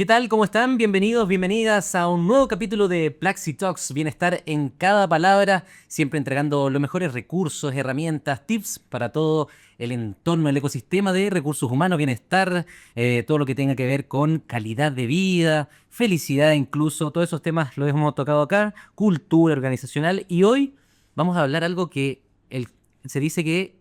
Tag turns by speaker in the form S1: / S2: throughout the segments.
S1: ¿Qué tal? ¿Cómo están? Bienvenidos, bienvenidas a un nuevo capítulo de Plaxi Talks. Bienestar en cada palabra, siempre entregando los mejores recursos, herramientas, tips para todo el entorno, el ecosistema de recursos humanos, bienestar, todo lo que tenga que ver con calidad de vida, felicidad incluso, todos esos temas los hemos tocado acá, cultura organizacional y hoy vamos a hablar algo que se dice que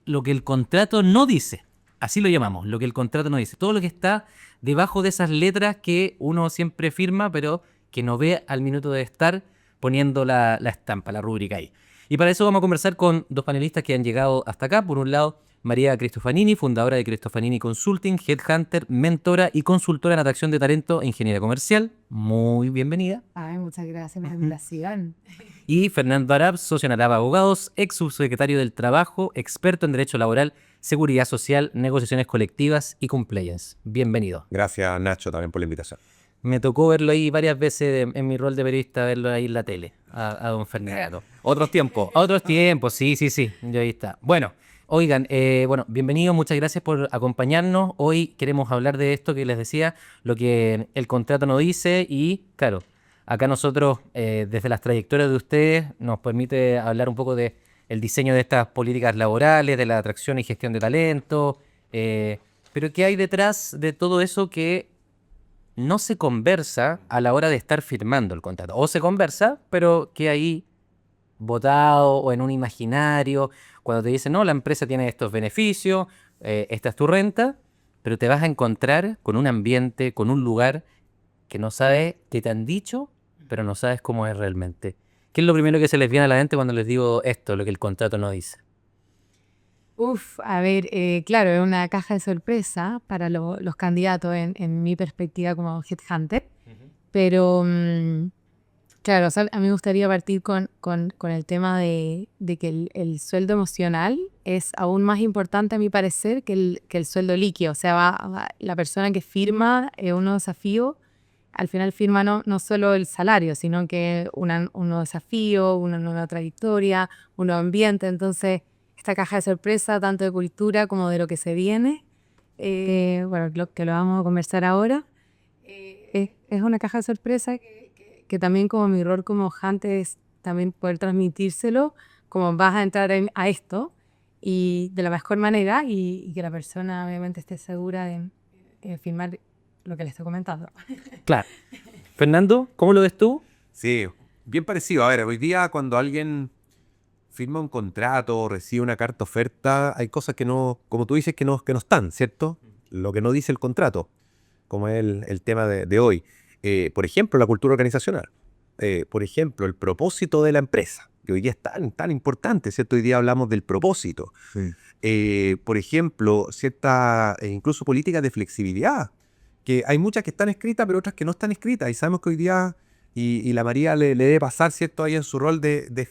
S1: lo que el contrato no dice. Así lo llamamos, lo que el contrato no dice. Todo lo que está debajo de esas letras que uno siempre firma, pero que no ve al minuto de estar poniendo la estampa, la rúbrica ahí. Y para eso vamos a conversar con dos panelistas que han llegado hasta acá. Por un lado, María Cristofanini, fundadora de Cristofanini Consulting, headhunter, mentora y consultora en atracción de talento e ingeniería comercial. Muy bienvenida.
S2: Ay, muchas gracias por la invitación.
S1: Y Fernando Arap, socio en Arap Abogados, ex subsecretario del Trabajo, experto en Derecho Laboral, Seguridad Social, Negociaciones Colectivas y Compliance. Bienvenido.
S3: Gracias, Nacho, también por la invitación.
S1: Me tocó verlo ahí varias veces en mi rol de periodista, verlo ahí en la tele, a don Fernando. Otros tiempos, sí, yo ahí está. Bueno, oigan, bienvenidos, muchas gracias por acompañarnos. Hoy queremos hablar de esto que les decía, lo que el contrato nos dice y, claro, acá nosotros, desde las trayectorias de ustedes, nos permite hablar un poco de el diseño de estas políticas laborales, de la atracción y gestión de talento, pero ¿qué hay detrás de todo eso que no se conversa a la hora de estar firmando el contrato? O se conversa, pero que ahí votado o en un imaginario, cuando te dicen, no, la empresa tiene estos beneficios, esta es tu renta, pero te vas a encontrar con un ambiente, con un lugar que no sabes, que te han dicho, pero no sabes cómo es realmente. ¿Qué es lo primero que se les viene a la mente cuando les digo esto, lo que el contrato no dice?
S2: A ver, claro, es una caja de sorpresa para los candidatos en mi perspectiva como headhunter, pero claro, o sea, a mí me gustaría partir con el tema de que el sueldo emocional es aún más importante a mi parecer que el sueldo líquido. O sea, la persona que firma un nuevo desafío, al final firma no solo el salario, sino que un nuevo desafío, una nueva trayectoria, un nuevo ambiente. Entonces, esta caja de sorpresa, tanto de cultura como de lo que se viene, lo que lo vamos a conversar ahora, es una caja de sorpresa que también como mi rol como hunter es también poder transmitírselo, como vas a entrar a esto y de la mejor manera y que la persona obviamente esté segura de firmar lo que le estoy comentando.
S1: Claro. Fernando, ¿cómo lo ves tú?
S3: Sí, bien parecido. A ver, hoy día cuando alguien firma un contrato o recibe una carta oferta, hay cosas que no, como tú dices, que no están, ¿cierto? Lo que no dice el contrato, como es el tema de hoy. Por ejemplo, la cultura organizacional. Por ejemplo, el propósito de la empresa, que hoy día es tan importante, ¿cierto? Hoy día hablamos del propósito. Sí. Por ejemplo, ciertas, incluso políticas de flexibilidad, que hay muchas que están escritas, pero otras que no están escritas. Y sabemos que hoy día, y la María le debe pasar, ¿cierto? Ahí en su rol de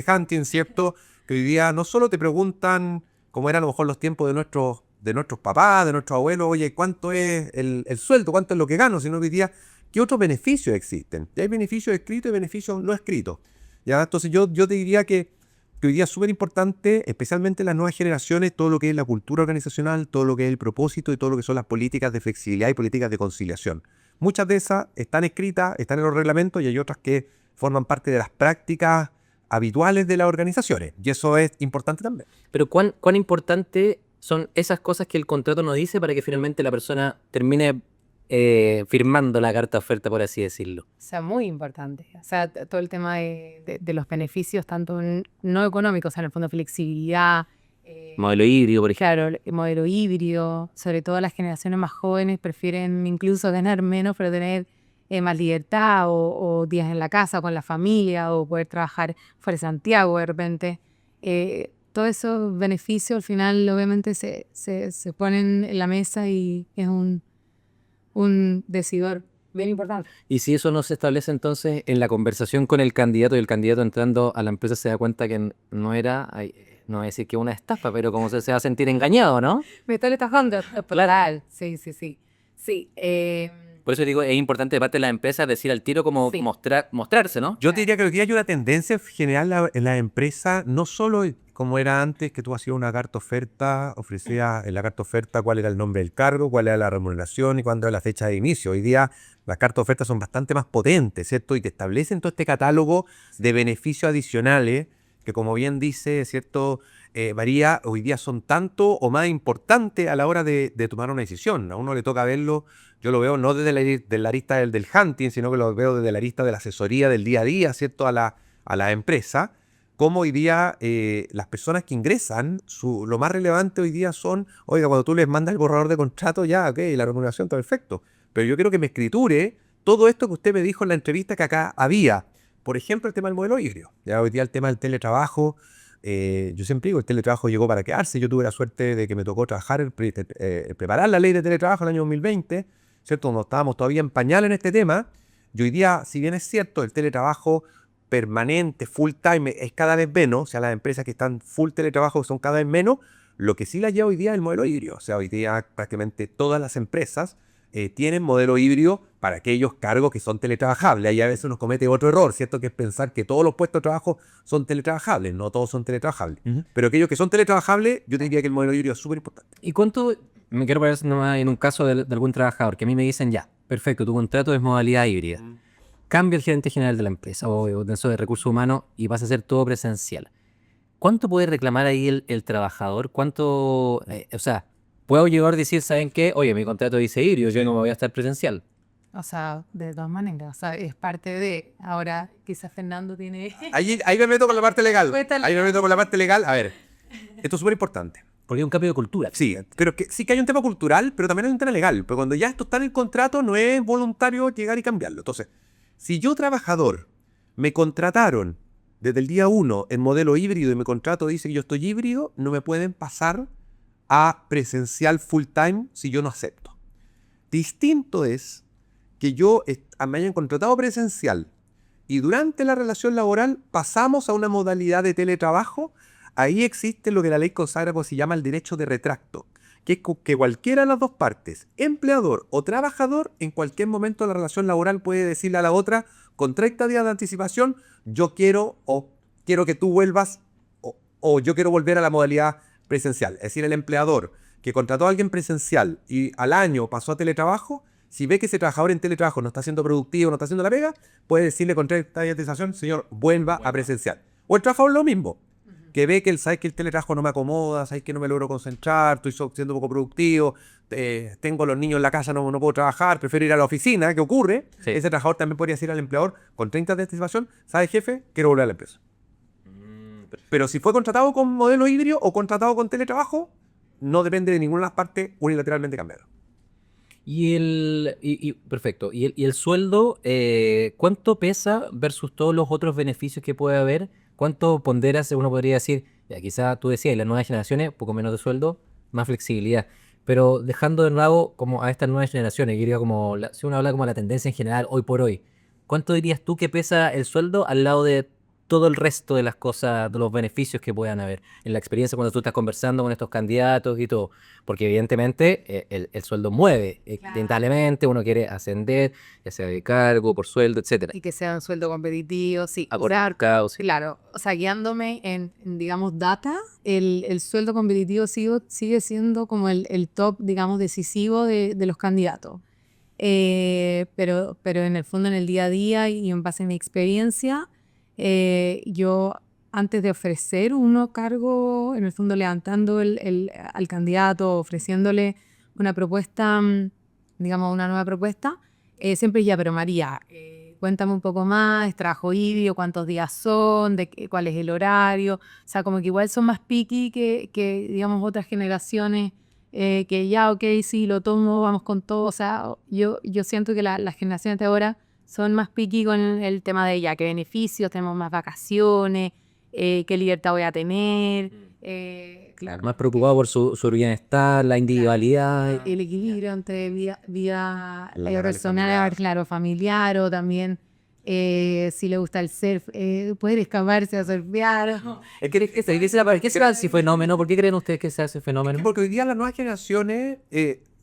S3: hunting, ¿cierto? Que hoy día no solo te preguntan, como eran a lo mejor los tiempos de nuestros papás, de nuestros abuelos, oye, ¿cuánto es el sueldo? ¿Cuánto es lo que gano? Sino que hoy día, ¿qué otros beneficios existen? Y hay beneficios escritos y beneficios no escritos. ¿Ya? Entonces yo te diría que hoy día es súper importante, especialmente en las nuevas generaciones, todo lo que es la cultura organizacional, todo lo que es el propósito y todo lo que son las políticas de flexibilidad y políticas de conciliación. Muchas de esas están escritas, están en los reglamentos y hay otras que forman parte de las prácticas habituales de las organizaciones. Y eso es importante también.
S1: Pero ¿cuán importante son esas cosas que el contrato nos dice para que finalmente la persona termine firmando la carta de oferta, por así decirlo?
S2: O sea, muy importante. O sea, todo el tema de los beneficios, tanto no económicos, o sea, en el fondo flexibilidad.
S1: Modelo híbrido, por ejemplo.
S2: Claro, el modelo híbrido, sobre todo las generaciones más jóvenes prefieren incluso tener menos, pero tener más libertad o días en la casa con la familia o poder trabajar fuera de Santiago de repente. Todos esos beneficios al final obviamente se ponen en la mesa y es un decidor bien importante.
S1: Y si eso no se establece entonces en la conversación con el candidato y el candidato entrando a la empresa se da cuenta que no era, no voy a decir que una estafa, pero como se va a sentir engañado, ¿no?
S2: Me está estajando. Claro. Sí. Sí.
S1: Por eso digo, es importante de parte de la empresa decir al tiro como
S2: Sí.
S1: mostrarse, ¿no?
S3: Yo te diría que hoy día hay una tendencia general en la empresa, no solo como era antes, que tú hacías una carta oferta, ofrecías en la carta oferta cuál era el nombre del cargo, cuál era la remuneración y cuándo era la fecha de inicio. Hoy día las cartas ofertas son bastante más potentes, ¿cierto? Y te establecen todo este catálogo de beneficios adicionales que, como bien dice, ¿cierto? María, hoy día son tanto o más importantes a la hora de tomar una decisión. A uno le toca verlo, yo lo veo no desde la arista del hunting, sino que lo veo desde la arista de la asesoría del día a día, ¿cierto? A la empresa. Como hoy día las personas que ingresan, lo más relevante hoy día son, oiga, cuando tú les mandas el borrador de contrato, ya, ok, la remuneración está perfecto. Pero yo quiero que me escriture todo esto que usted me dijo en la entrevista que acá había. Por ejemplo, el tema del modelo híbrido. Ya hoy día el tema del teletrabajo. Yo siempre digo, el teletrabajo llegó para quedarse. Yo tuve la suerte de que me tocó trabajar, preparar la ley de teletrabajo en el año 2020, ¿cierto? Cuando estábamos todavía en pañal en este tema. Y hoy día, si bien es cierto, el teletrabajo permanente, full time, es cada vez menos. O sea, las empresas que están full teletrabajo son cada vez menos. Lo que sí la lleva hoy día es el modelo híbrido. O sea, hoy día prácticamente todas las empresas tienen modelo híbrido para aquellos cargos que son teletrabajables. Ahí a veces uno comete otro error, ¿cierto? Que es pensar que todos los puestos de trabajo son teletrabajables. No todos son teletrabajables. Pero aquellos que son teletrabajables, yo te diría que el modelo híbrido es súper importante.
S1: ¿Y cuánto, me quiero poner nomás en un caso de algún trabajador, que a mí me dicen, ya, perfecto, tu contrato es modalidad híbrida. Cambia el gerente general de la empresa o de recursos humanos y vas a hacer todo presencial. ¿Cuánto puede reclamar ahí el trabajador? ¿Cuánto, o sea, puedo llegar a decir, ¿saben qué? Oye, mi contrato dice híbrido, yo no me voy a estar presencial.
S2: O sea, de todas maneras, o sea, es parte de... Ahora, quizás Fernando tiene...
S3: Ahí me meto con la parte legal.
S2: Cuéntale.
S3: Ahí me meto con la parte legal. A ver, esto es súper importante.
S1: Porque hay un cambio de cultura.
S3: Sí, pero sí que hay un tema cultural, pero también hay un tema legal. Pero cuando ya esto está en el contrato, no es voluntario llegar y cambiarlo. Entonces, si yo, trabajador, me contrataron desde el día 1 en modelo híbrido y mi contrato dice que yo estoy híbrido, no me pueden pasar a presencial full time si yo no acepto. Distinto es que me hayan contratado presencial y durante la relación laboral pasamos a una modalidad de teletrabajo. Ahí existe lo que la ley consagra, pues se llama el derecho de retracto, que es que cualquiera de las dos partes, empleador o trabajador, en cualquier momento de la relación laboral puede decirle a la otra, con 30 días de anticipación, yo quiero que tú vuelvas o yo quiero volver a la modalidad presencial. Es decir, el empleador que contrató a alguien presencial y al año pasó a teletrabajo, si ve que ese trabajador en teletrabajo no está siendo productivo, no está haciendo la pega, puede decirle con 30 días de anticipación, señor, vuelva a presencial. O el trabajador lo mismo, que ve que sabe que el teletrabajo no me acomoda, sabe que no me logro concentrar, estoy siendo poco productivo, tengo los niños en la casa, no puedo trabajar, prefiero ir a la oficina. ¿Qué ocurre?
S1: Sí.
S3: Ese trabajador también podría decir al empleador con 30 días de anticipación, ¿sabe, jefe? Quiero volver a la empresa. Pero si fue contratado con modelo híbrido o contratado con teletrabajo, no depende de ninguna de las partes unilateralmente cambiar.
S1: Perfecto. ¿Y el sueldo, cuánto pesa versus todos los otros beneficios que puede haber? ¿Cuánto ponderas? Uno podría decir, ya quizá tú decías, las nuevas generaciones, poco menos de sueldo, más flexibilidad. Pero dejando de lado como a estas nuevas generaciones, yo diría como, si uno habla como la tendencia en general, hoy por hoy, ¿cuánto dirías tú que pesa el sueldo al lado de todo el resto de las cosas, de los beneficios que puedan haber en la experiencia cuando tú estás conversando con estos candidatos y todo? Porque evidentemente el sueldo mueve, lamentablemente uno quiere ascender, ya sea de cargo, por sueldo, etcétera.
S2: Y que sea un sueldo competitivo, sí.
S1: Acordado, sí.
S2: Claro, o sea, guiándome en, digamos, data, el sueldo competitivo sigue siendo como el top, digamos, decisivo de los candidatos. Pero en el fondo, en el día a día y en base a mi experiencia, yo antes de ofrecer uno cargo, en el fondo levantando al candidato, ofreciéndole una propuesta, digamos, una nueva propuesta, siempre ya, pero María, cuéntame un poco más, ¿es trabajo híbrido? ¿Cuántos días son? ¿Cuál es el horario? O sea, como que igual son más picky que digamos, otras generaciones que ya, ok, sí, lo tomo, vamos con todo. O sea, yo siento que las generaciones de ahora son más picky con el tema de ya, qué beneficios, tenemos más vacaciones, qué libertad voy a tener.
S1: Claro, más preocupado por su bienestar, la individualidad.
S2: El equilibrio entre vida
S3: Laboral y
S2: personal,
S3: familiar.
S2: claro, familiar, o también si le gusta el surf, poder escaparse a surfear.
S1: ¿Qué será ese fenómeno? ¿Por qué creen ustedes que sea ese fenómeno?
S3: Porque hoy día las nuevas generaciones,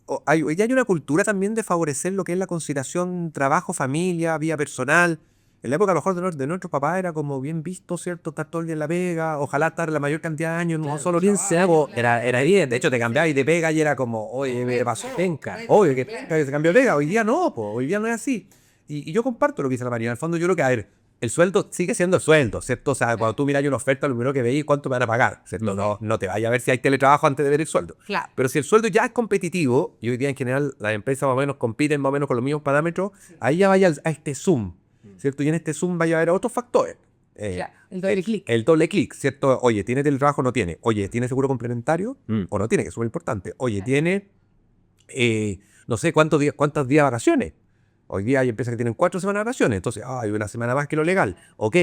S3: hoy día hay una cultura también de favorecer lo que es la conciliación trabajo, familia, vida personal. En la época a lo mejor de nuestros papás era como bien visto, ¿cierto? Estar todo el día en la pega, ojalá estar la mayor cantidad de años, no solo bien se hago, era bien, de hecho te cambiabas de pega y era como, oye, me pasó penca, oye, que penca, que se cambió de pega, hoy día no, pues, hoy día no es así. Y yo comparto lo que dice la María, en el fondo yo creo que, a ver, el sueldo sigue siendo el sueldo, ¿cierto? O sea, cuando tú miras una oferta, lo primero que veis es cuánto me van a pagar, ¿cierto? No te vayas a ver si hay teletrabajo antes de ver el sueldo.
S2: Claro.
S3: Pero si el sueldo ya es competitivo, y hoy día en general las empresas más o menos compiten más o menos con los mismos parámetros, ahí ya vaya a este zoom, ¿cierto? Y en este zoom vaya a haber otros factores.
S2: Claro, el doble clic.
S3: El doble clic, ¿cierto? Oye, ¿tiene teletrabajo o no tiene? Oye, ¿tiene seguro complementario o no tiene? Que es súper importante. Oye, ¿tiene, no sé, cuántos días de vacaciones? Hoy día hay empresas que tienen 4 semanas de vacaciones, entonces hay una semana más que lo legal. Ok.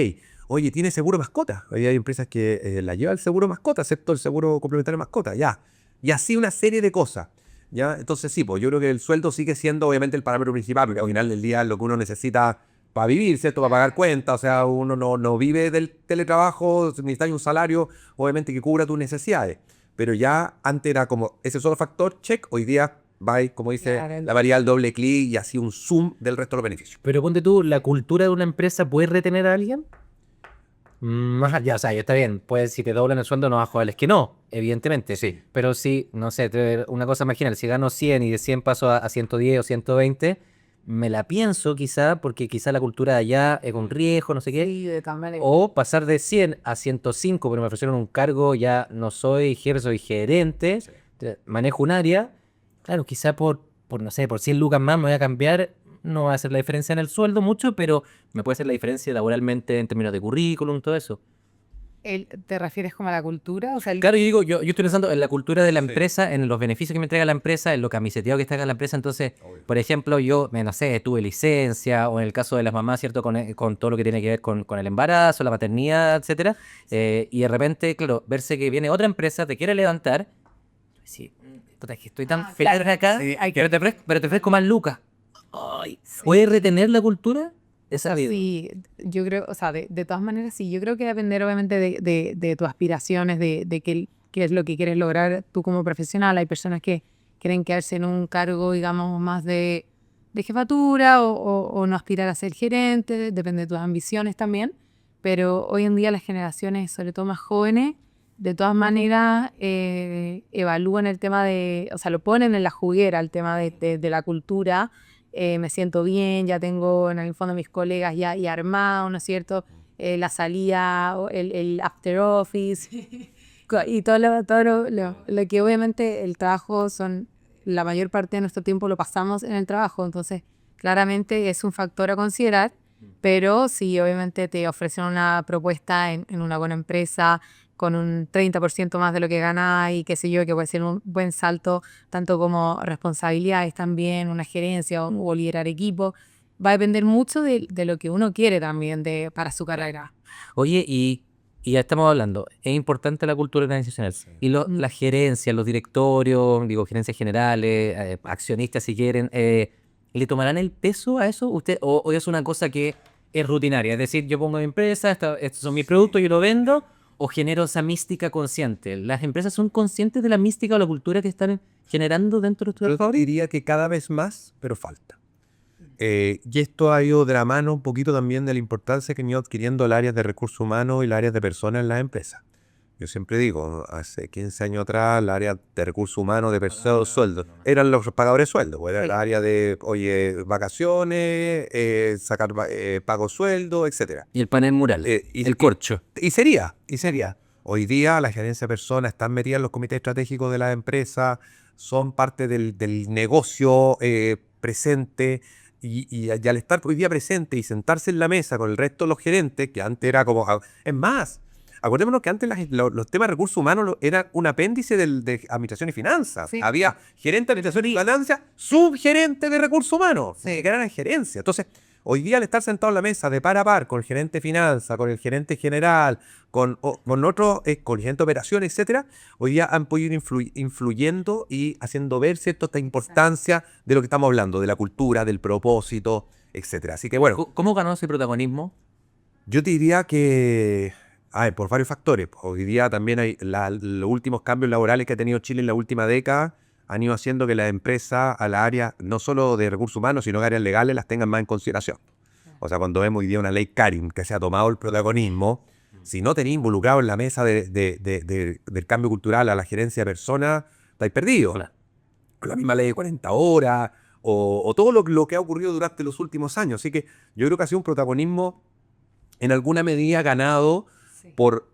S3: Oye, ¿tiene seguro mascota? Hoy día hay empresas que la lleva el seguro mascota, ¿cierto? El seguro complementario mascota, ya. Y así una serie de cosas. ¿Ya? Entonces sí, pues yo creo que el sueldo sigue siendo obviamente el parámetro principal, porque al final del día es lo que uno necesita para vivir, ¿cierto? Para pagar cuentas, o sea, uno no vive del teletrabajo, necesitas un salario, obviamente que cubra tus necesidades. Pero ya antes era como ese solo factor, check, hoy día va, como dice
S2: Claro.
S3: la variable doble clic y así un zoom del resto de los beneficios.
S1: Pero ponte tú, ¿la cultura de una empresa puede retener a alguien? Más allá, o sea, está bien, pues si te doblan el sueldo no vas a joder, es que no, evidentemente,
S3: Sí.
S1: pero si, no sé, una cosa marginal, si gano 100 y de 100 paso a 110 o 120, me la pienso quizá, porque quizá la cultura de allá es un riesgo, no sé qué,
S2: Sí, de todas maneras.
S1: o pasar de 100 a 105, pero me ofrecieron un cargo, ya no soy jefe, soy gerente, manejo un área, claro, quizá no sé, por 100 lucas más me voy a cambiar, no va a hacer la diferencia en el sueldo mucho, pero me puede hacer la diferencia laboralmente en términos de currículum, todo eso.
S2: ¿Te refieres como a la cultura? O sea,
S1: Claro, yo digo, yo estoy pensando en la cultura de la
S3: Sí.
S1: empresa, en los beneficios que me entrega la empresa, en lo camiseteado que está acá la empresa. Entonces, por ejemplo, yo, no sé, tuve licencia, o en el caso de las mamás, ¿cierto? Con todo lo que tiene que ver con el embarazo, la maternidad, etcétera. Y de repente, claro, verse que viene otra empresa, te quiere levantar. Sí, puta, es que estoy tan feliz de acá,
S2: Sí,
S1: pero te ofrezco más lucas. Ay, ¿puede retener la cultura? Esa vida.
S2: sí, yo creo, o sea, de todas maneras, sí, yo creo que depender obviamente de tus aspiraciones, de qué es lo que quieres lograr tú como profesional. Hay personas que quieren quedarse en un cargo, digamos, más de jefatura o no aspirar a ser gerente, depende de tus ambiciones también. Pero hoy en día las generaciones, sobre todo más jóvenes, de todas maneras evalúan el tema o sea, lo ponen en la juguera, el tema de la cultura. Me siento bien, ya tengo en el fondo mis colegas ya armados, ¿no es cierto? La salida, el after office y todo lo que obviamente el trabajo la mayor parte de nuestro tiempo lo pasamos en el trabajo, entonces claramente es un factor a considerar, pero si obviamente te ofrecen una propuesta en una buena empresa con un 30% más de lo que ganas y qué sé yo, que puede ser un buen salto, tanto como responsabilidades también, una gerencia o liderar equipo. Va a depender mucho de lo que uno quiere también para su carrera.
S1: Oye, y ya estamos hablando, es importante la cultura organizacional. Y la gerencia, los directorios, digo, gerencias generales, accionistas si quieren, ¿le tomarán el peso a eso? ¿Usted, o es una cosa que es rutinaria? Es decir, yo pongo mi empresa, estos son mis productos, yo lo vendo, o genero esa mística consciente. ¿Las empresas son conscientes de la mística o la cultura que están generando dentro de los
S3: Yo
S1: trabajadores?
S3: diría que cada vez más, pero falta. Y esto ha ido de la mano un poquito también de la importancia que han ido adquiriendo el área de recursos humanos y el área de personas en las empresas. Yo siempre digo, hace 15 años atrás, el área de recursos humanos, de personas, sueldos, eran los pagadores de sueldos. Pues era el área de, oye, vacaciones, sacar pago sueldo, etcétera.
S1: Y el panel mural, el corcho.
S3: Y sería. Hoy día la gerencia de personas están metidas en los comités estratégicos de la empresa, son parte del negocio presente. Y al estar hoy día presente y sentarse en la mesa con el resto de los gerentes, que antes era como... Es más, acordémonos que antes los temas de recursos humanos eran un apéndice de administración y finanzas.
S2: Sí.
S3: Había gerente de administración y finanzas, subgerente de recursos humanos, que eran en gerencia. Entonces, hoy día al estar sentado en la mesa de par a par con el gerente de finanzas, con el gerente general, con otros, con el gerente de operaciones, etcétera, hoy día han podido ir influyendo y haciendo ver, ¿cierto?, esta importancia de lo que estamos hablando, de la cultura, del propósito, etcétera. Así que bueno,
S1: ¿Cómo ganó ese protagonismo?
S3: yo te diría que, por varios factores. Hoy día también hay los últimos cambios laborales que ha tenido Chile en la última década han ido haciendo que las empresas a la área, no solo de recursos humanos, sino que áreas legales, las tengan más en consideración. O sea, cuando vemos hoy día una ley Karim que se ha tomado el protagonismo, si no tenéis involucrado en la mesa del cambio cultural a la gerencia de personas, estáis perdidos.
S1: Claro.
S3: La misma ley de 40 horas o todo lo que ha ocurrido durante los últimos años. Así que yo creo que ha sido un protagonismo en alguna medida ganado por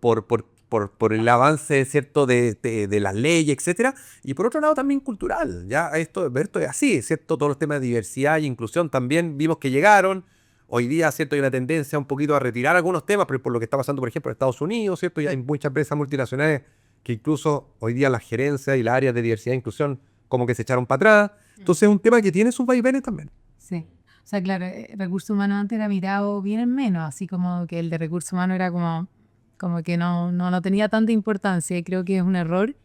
S3: el avance, ¿cierto?, de las leyes, etcétera, y por otro lado también cultural. Ya esto es así, ¿cierto? Todos los temas de diversidad e inclusión también vimos que llegaron. Hoy día, ¿cierto?, hay una tendencia un poquito a retirar algunos temas, pero por lo que está pasando, por ejemplo, en Estados Unidos, ¿cierto? Ya hay muchas empresas multinacionales que incluso hoy día las gerencias y las áreas de diversidad e inclusión como que se echaron para atrás. Entonces es un tema que tiene sus vaivenes también.
S2: Sí. O sea, claro, recursos humanos antes era mirado bien en menos, así como que el de recursos humanos era como que no tenía tanta importancia, y creo que es un error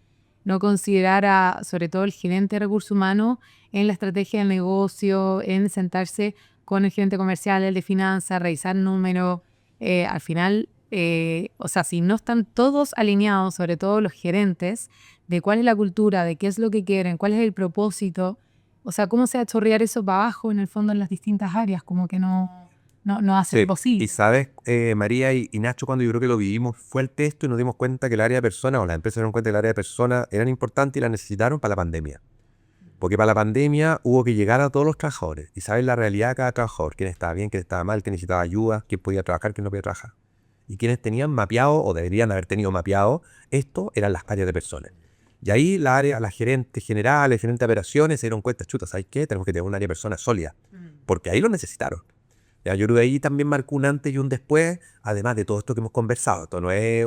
S2: no considerar sobre todo el gerente de recursos humanos en la estrategia del negocio, en sentarse con el gerente comercial, el de finanzas, revisar números. Al final, o sea, si no están todos alineados, sobre todo los gerentes, de cuál es la cultura, de qué es lo que quieren, cuál es el propósito, o sea, cómo se va a chorrear eso para abajo en el fondo en las distintas áreas, como que no hace
S3: Sí.
S2: posible.
S3: Y sabes, María y Nacho, cuando yo creo que lo vivimos fue el texto y nos dimos cuenta que el área de personas, o las empresas se dieron cuenta que el área de personas eran importantes y la necesitaron para la pandemia. Porque para la pandemia hubo que llegar a todos los trabajadores y saber la realidad de cada trabajador, quién estaba bien, quién estaba mal, quién necesitaba ayuda, quién podía trabajar, quién no podía trabajar. Y quienes tenían mapeado, o deberían haber tenido mapeado, esto eran las áreas de personas. Y ahí las gerentes generales, gerentes de operaciones se dieron cuenta, chuta, ¿sabes qué? Tenemos que tener un área de personas sólida, porque ahí lo necesitaron. Ya, yo creo que ahí también marcó un antes y un después, además de todo esto que hemos conversado. Esto no es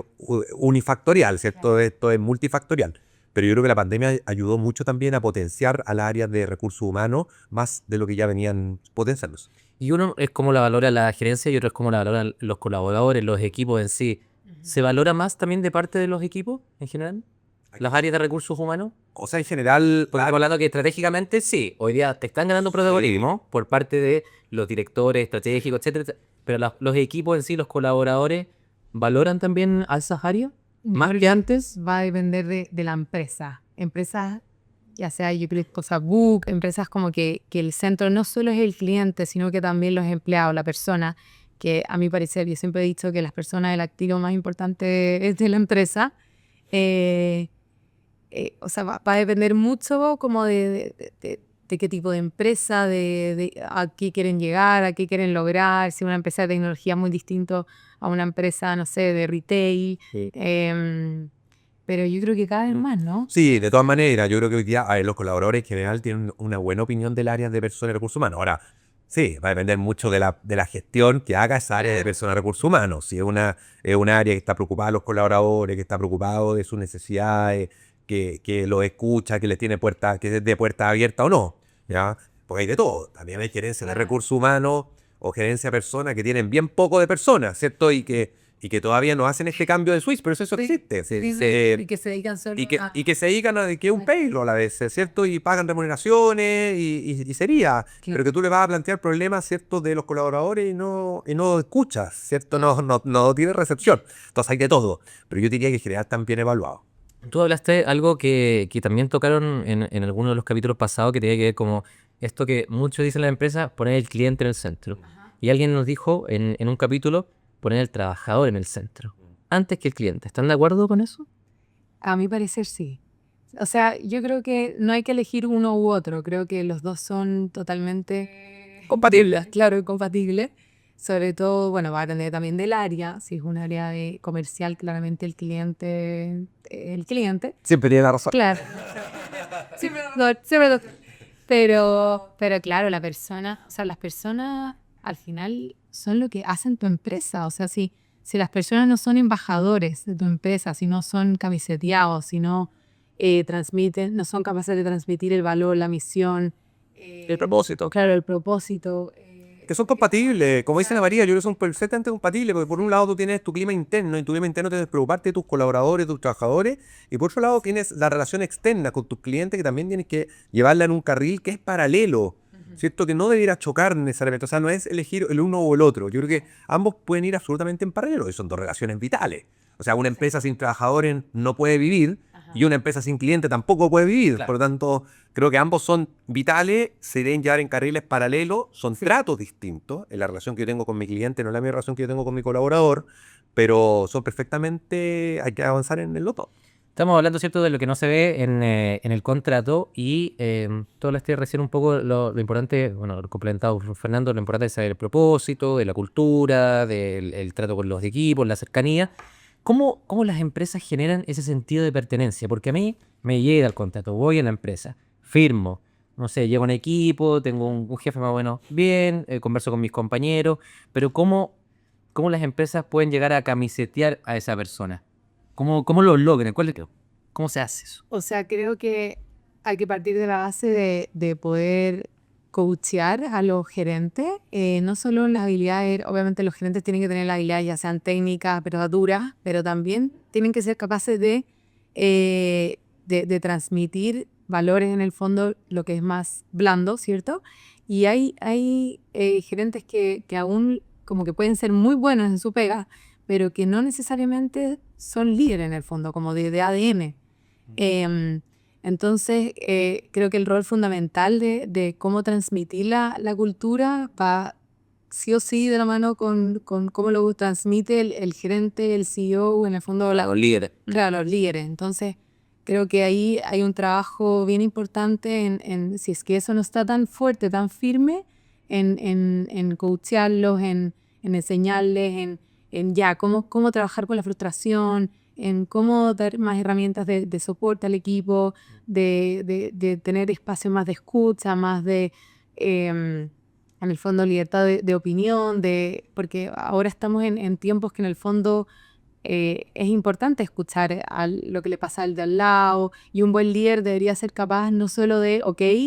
S3: unifactorial, ¿cierto? Esto es multifactorial. Pero yo creo que la pandemia ayudó mucho también a potenciar a las áreas de recursos humanos más de lo que ya venían potenciándose.
S1: Y uno es como la valora la gerencia y otro es como la valoran los colaboradores, los equipos en sí. ¿Se valora más también de parte de los equipos en general? ¿Las áreas de recursos humanos?
S3: O sea, en general,
S1: Porque estamos hablando que estratégicamente sí, hoy día te están ganando protagonismo por parte de los directores estratégicos, etcétera, etcétera. Pero los equipos en sí, los colaboradores, ¿valoran también a esas áreas? ¿Más que antes?
S2: Va a depender de la empresa. Empresas, ya sea cosa Book, empresas como que el centro no solo es el cliente, sino que también los empleados, la persona, que a mi parecer, yo siempre he dicho que las personas es el activo más importante es de la empresa. O sea, va a depender mucho como de qué tipo de empresa, de a qué quieren llegar, a qué quieren lograr, si una empresa de tecnología es muy distinto a una empresa, no sé, de retail.
S1: Sí.
S2: Pero yo creo que cada vez más, ¿no?
S3: sí, de todas maneras, yo creo que hoy día los colaboradores en general tienen una buena opinión del área de personas y recursos humanos. Ahora, sí, va a depender mucho de la gestión que haga esa área de personas y recursos humanos. Si es una área que está preocupada de los colaboradores, que está preocupado de sus necesidades, que los escucha, que les tiene puertas, que es de puerta abierta o no, ¿ya? Porque hay de todo. También hay gerencia de recursos humanos o gerencia de personas que tienen bien poco de personas, ¿cierto? Y que todavía no hacen este cambio de switch, pero eso existe.
S2: Y que se dedican solo a...
S3: Y que se dedican a que es un payroll a veces, ¿cierto? Y pagan remuneraciones y sería. Pero que tú le vas a plantear problemas, ¿cierto? De los colaboradores y no escuchas, ¿cierto? No tiene recepción. Entonces hay de todo. Pero yo diría que en general están bien evaluados.
S1: Tú hablaste algo que también tocaron en algunos de los capítulos pasados que tiene que ver como esto que muchos dicen en la empresa, poner el cliente en el centro. Y alguien nos dijo en un capítulo, poner el trabajador en el centro, antes que el cliente. ¿Están de acuerdo con eso?
S2: A mi parecer sí. O sea, yo creo que no hay que elegir uno u otro. Creo que los dos son totalmente compatibles, claro, compatibles. Sobre todo, bueno, va a depender también del área. Si es un área de comercial, claramente el cliente.
S3: Siempre tiene la razón.
S2: Claro. Siempre doctor. Pero claro, la persona, o sea, las personas al final son lo que hacen tu empresa. O sea, si las personas no son embajadores de tu empresa, si no son camiseteados, si no transmiten, no son capaces de transmitir el valor, la misión,
S3: El propósito.
S2: claro, el propósito.
S3: Que son compatibles, como dice Ana María, yo creo que son perfectamente compatibles, porque por un lado tú tienes tu clima interno, y tu clima interno tienes que preocuparte de tus colaboradores, de tus trabajadores, y por otro lado tienes la relación externa con tus clientes, que también tienes que llevarla en un carril que es paralelo, ¿cierto? Que no debiera chocar necesariamente, o sea, no es elegir el uno o el otro, yo creo que ambos pueden ir absolutamente en paralelo, y son dos relaciones vitales. O sea, una empresa sin trabajadores no puede vivir, Y una empresa sin cliente tampoco puede vivir.
S1: Claro.
S3: Por lo tanto, creo que ambos son vitales, se deben llevar en carriles paralelos, son tratos distintos. La relación que yo tengo con mi cliente no es la misma relación que yo tengo con mi colaborador, pero son perfectamente, hay que avanzar en el loto.
S1: Estamos hablando, ¿cierto?, de lo que no se ve en el contrato y tú hablaste recién un poco lo importante, bueno, lo complementado por Fernando, lo importante es saber el propósito, de la cultura, del el trato con los equipos, la cercanía. ¿Cómo las empresas generan ese sentido de pertenencia? Porque a mí me llega el contrato, voy a la empresa, firmo, no sé, llevo un equipo, tengo un jefe más o menos bien, converso con mis compañeros, pero ¿cómo las empresas pueden llegar a camisetear a esa persona? ¿Cómo lo logran? ¿Cómo se hace eso?
S2: O sea, creo que hay que partir de la base de poder coachear a los gerentes, no solo en las habilidades, obviamente los gerentes tienen que tener las habilidades ya sean técnicas, pero duras, pero también tienen que ser capaces de transmitir valores en el fondo, lo que es más blando, ¿cierto? Y hay gerentes que aún como que pueden ser muy buenos en su pega, pero que no necesariamente son líderes en el fondo, como de ADN. Entonces, creo que el rol fundamental de cómo transmitir la cultura va sí o sí de la mano con cómo lo transmite el gerente, el CEO, en el fondo
S1: Los líderes.
S2: claro, los líderes. Entonces, creo que ahí hay un trabajo bien importante en si es que eso no está tan fuerte, tan firme, en coachearlos, en enseñarles, en ya cómo trabajar con la frustración, en cómo dar más herramientas de soporte al equipo, de tener espacios más de escucha, más de, en el fondo, libertad de opinión, porque ahora estamos en tiempos que en el fondo es importante escuchar lo que le pasa al de al lado, y un buen líder debería ser capaz no solo de,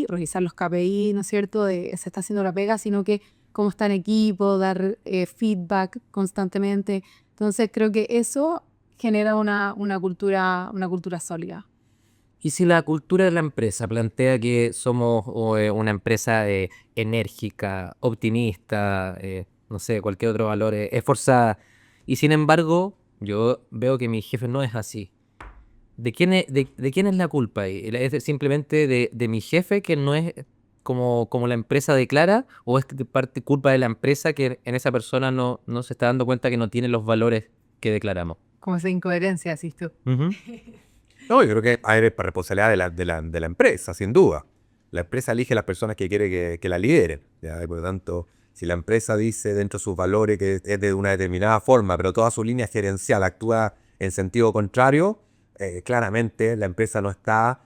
S2: revisar los KPI, ¿no es cierto?, de se está haciendo la pega, sino que cómo está en equipo, dar feedback constantemente. Entonces creo que eso genera una cultura sólida.
S1: Y si la cultura de la empresa plantea que somos una empresa enérgica, optimista, no sé, cualquier otro valor, esforzada, y sin embargo yo veo que mi jefe no es así, ¿de quién es la culpa ahí? ¿Es simplemente de mi jefe que no es como la empresa declara? ¿O es de parte culpa de la empresa que en esa persona no se está dando cuenta que no tiene los valores que declaramos?
S2: Como esa incoherencia, decís tú.
S1: Ujú.
S3: No, yo creo que hay responsabilidad de la empresa, sin duda. La empresa elige las personas que quiere que la lideren. ¿Ya? Y por lo tanto, si la empresa dice dentro de sus valores que es de una determinada forma, pero toda su línea gerencial actúa en sentido contrario, claramente la empresa no está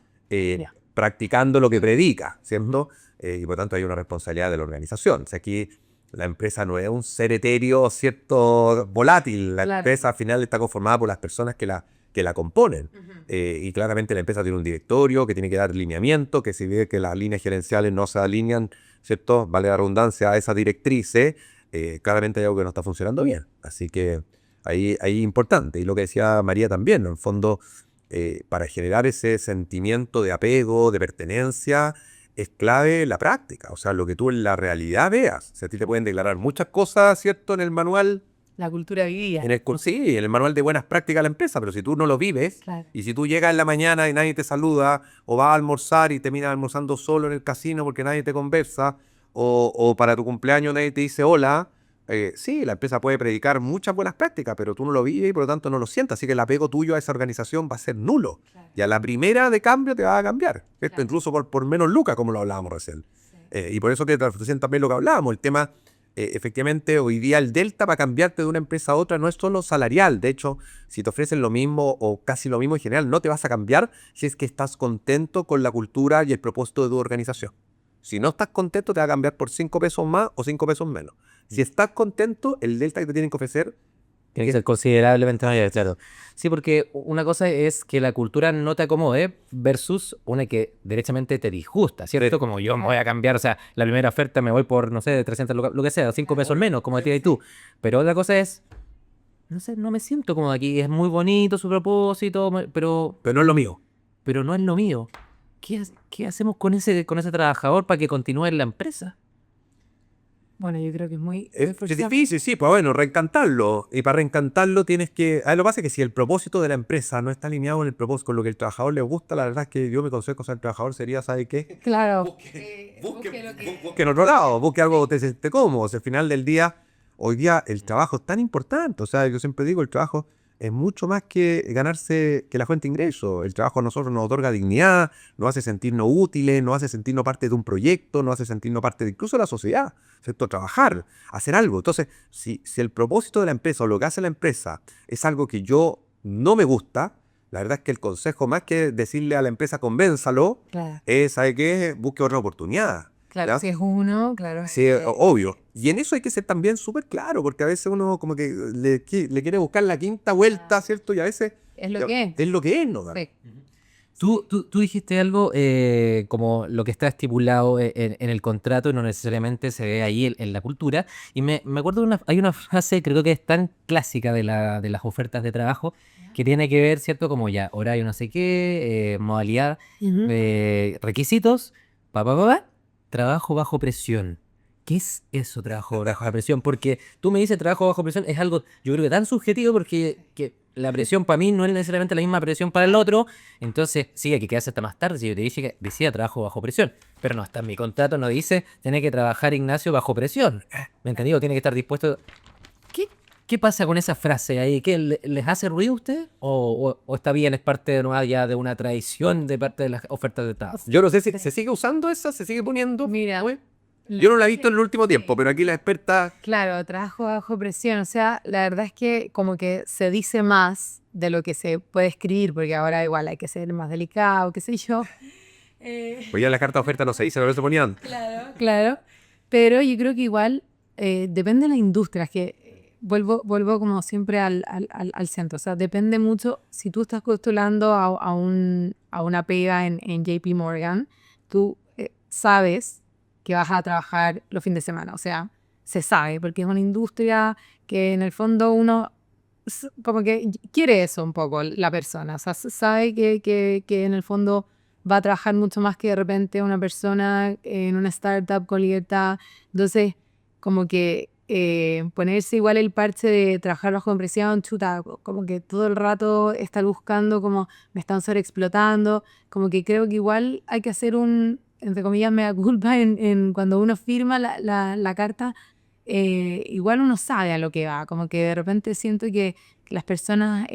S3: practicando lo que predica, ¿cierto? Y por lo tanto hay una responsabilidad de la organización. O sea, aquí la empresa no es un ser etéreo, ¿cierto?, volátil. La empresa al final está conformada por las personas que la componen. Y claramente la empresa tiene un directorio que tiene que dar lineamiento, que si ve que las líneas gerenciales no se alinean, ¿cierto?, vale la redundancia, a esa directriz, claramente hay algo que no está funcionando bien. Así que ahí es importante. Y lo que decía María también, en el fondo, para generar ese sentimiento de apego, de pertenencia, es clave la práctica. O sea, lo que tú en la realidad veas. O sea, a ti te pueden declarar muchas cosas, ¿cierto?, en el manual.
S2: La cultura vivida.
S3: Sí, en el manual de buenas prácticas de la empresa, pero si tú no lo vives, y si tú llegas en la mañana y nadie te saluda, o vas a almorzar y terminas almorzando solo en el casino porque nadie te conversa, o para tu cumpleaños nadie te dice hola, sí, la empresa puede predicar muchas buenas prácticas, pero tú no lo vives y por lo tanto no lo sientas, así que el apego tuyo a esa organización va a ser nulo. Y a la primera de cambio te va a cambiar, ¿cierto? Incluso por menos lucas, como lo hablábamos recién. Y por eso que recién también lo que hablábamos, el tema... efectivamente, hoy día el delta para cambiarte de una empresa a otra no es solo salarial. De hecho, si te ofrecen lo mismo o casi lo mismo en general, no te vas a cambiar si es que estás contento con la cultura y el propósito de tu organización. Si no estás contento, te va a cambiar por 5 pesos más o 5 pesos menos. Si estás contento, el delta que te tienen que ofrecer
S1: tiene que ser considerablemente mayor, claro. Sí, porque una cosa es que la cultura no te acomode versus una que derechamente te disgusta, ¿cierto? Como yo me voy a cambiar, o sea, la primera oferta me voy por, no sé, de 300 lucas, lo que sea, 5 pesos menos, como decías tú. Pero otra cosa es, no sé, no me siento cómodo aquí, es muy bonito su propósito, pero
S3: no es lo mío.
S1: Pero no es lo mío. ¿Qué hacemos con ese trabajador para que continúe en la empresa?
S2: Bueno, yo creo que es muy
S3: Es
S2: frustrante.
S3: difícil, sí, pues bueno, reencantarlo. Y para reencantarlo tienes que... A ver, lo que pasa es que si el propósito de la empresa no está alineado con el propósito, con lo que el trabajador le gusta, la verdad es que yo mi consejo al trabajador sería, ¿sabe qué?
S2: Claro.
S3: Busque en otro lado, busque algo que te siente cómodo. O sea, al final del día, hoy día el trabajo es tan importante. O sea, yo siempre digo, el trabajo es mucho más que ganarse, que la fuente de ingreso. El trabajo a nosotros nos otorga dignidad, nos hace sentirnos útiles, nos hace sentirnos parte de un proyecto, nos hace sentirnos parte de incluso de la sociedad, ¿cierto? Trabajar, hacer algo. Entonces, si el propósito de la empresa o lo que hace la empresa es algo que yo no me gusta, la verdad es que el consejo, más que decirle a la empresa convénzalo,
S2: Claro.
S3: es, ¿sabe qué? Busque otra oportunidad.
S2: Claro,
S3: ¿ya?
S2: si es uno, claro.
S3: Sí, obvio. Y en eso hay que ser también súper claro, porque a veces uno como que le quiere buscar la quinta vuelta, ¿cierto? Y a veces
S2: Es lo que
S3: es lo que es, ¿no?
S2: Sí.
S1: Tú dijiste algo como lo que está estipulado en el contrato y no necesariamente se ve ahí en la cultura. Y me acuerdo hay una frase, creo que es tan clásica de las ofertas de trabajo, que tiene que ver, ¿cierto? Como ya, horario no sé qué, modalidad,
S2: Ujú.
S1: requisitos, trabajo bajo presión. ¿Qué es eso, trabajo bajo presión? Porque tú me dices trabajo bajo presión, es algo, yo creo que tan subjetivo porque que la presión para mí no es necesariamente la misma presión para el otro. Entonces, sí, hay que quedarse hasta más tarde. Si yo te dije que decía trabajo bajo presión, pero no está en mi contrato, no dice, tiene que trabajar Ignacio bajo presión. ¿Me entendido? Tiene que estar dispuesto. ¿Qué pasa con esa frase ahí? ¿Qué, les hace ruido a usted? ¿O está bien, es parte de, ya de una tradición de parte de las ofertas de trabajo?
S3: Yo no sé si se sigue usando esa, se sigue poniendo.
S2: Mira,
S3: güey. Yo no la he visto en el último tiempo, pero aquí la experta...
S2: Claro, trabajo bajo presión. O sea, la verdad es que como que se dice más de lo que se puede escribir, porque ahora igual hay que ser más delicado, qué sé yo.
S3: Pues ya en la carta de oferta no se dice, pero se ponían.
S2: Claro. Pero yo creo que igual depende de la industria. Es que vuelvo como siempre al centro. O sea, depende mucho. Si tú estás postulando a una pega en JP Morgan, tú sabes que vas a trabajar los fines de semana. O sea, se sabe, porque es una industria que en el fondo uno como que quiere eso un poco la persona. O sea, sabe que en el fondo va a trabajar mucho más que de repente una persona en una startup con libertad. Entonces, como que ponerse igual el parche de trabajar bajo presión, chuta, como que todo el rato estar buscando como me están sobreexplotando, como que creo que igual hay que hacer entre comillas, mea culpa cuando uno firma la carta, igual uno sabe a lo que va, como que de repente siento que las personas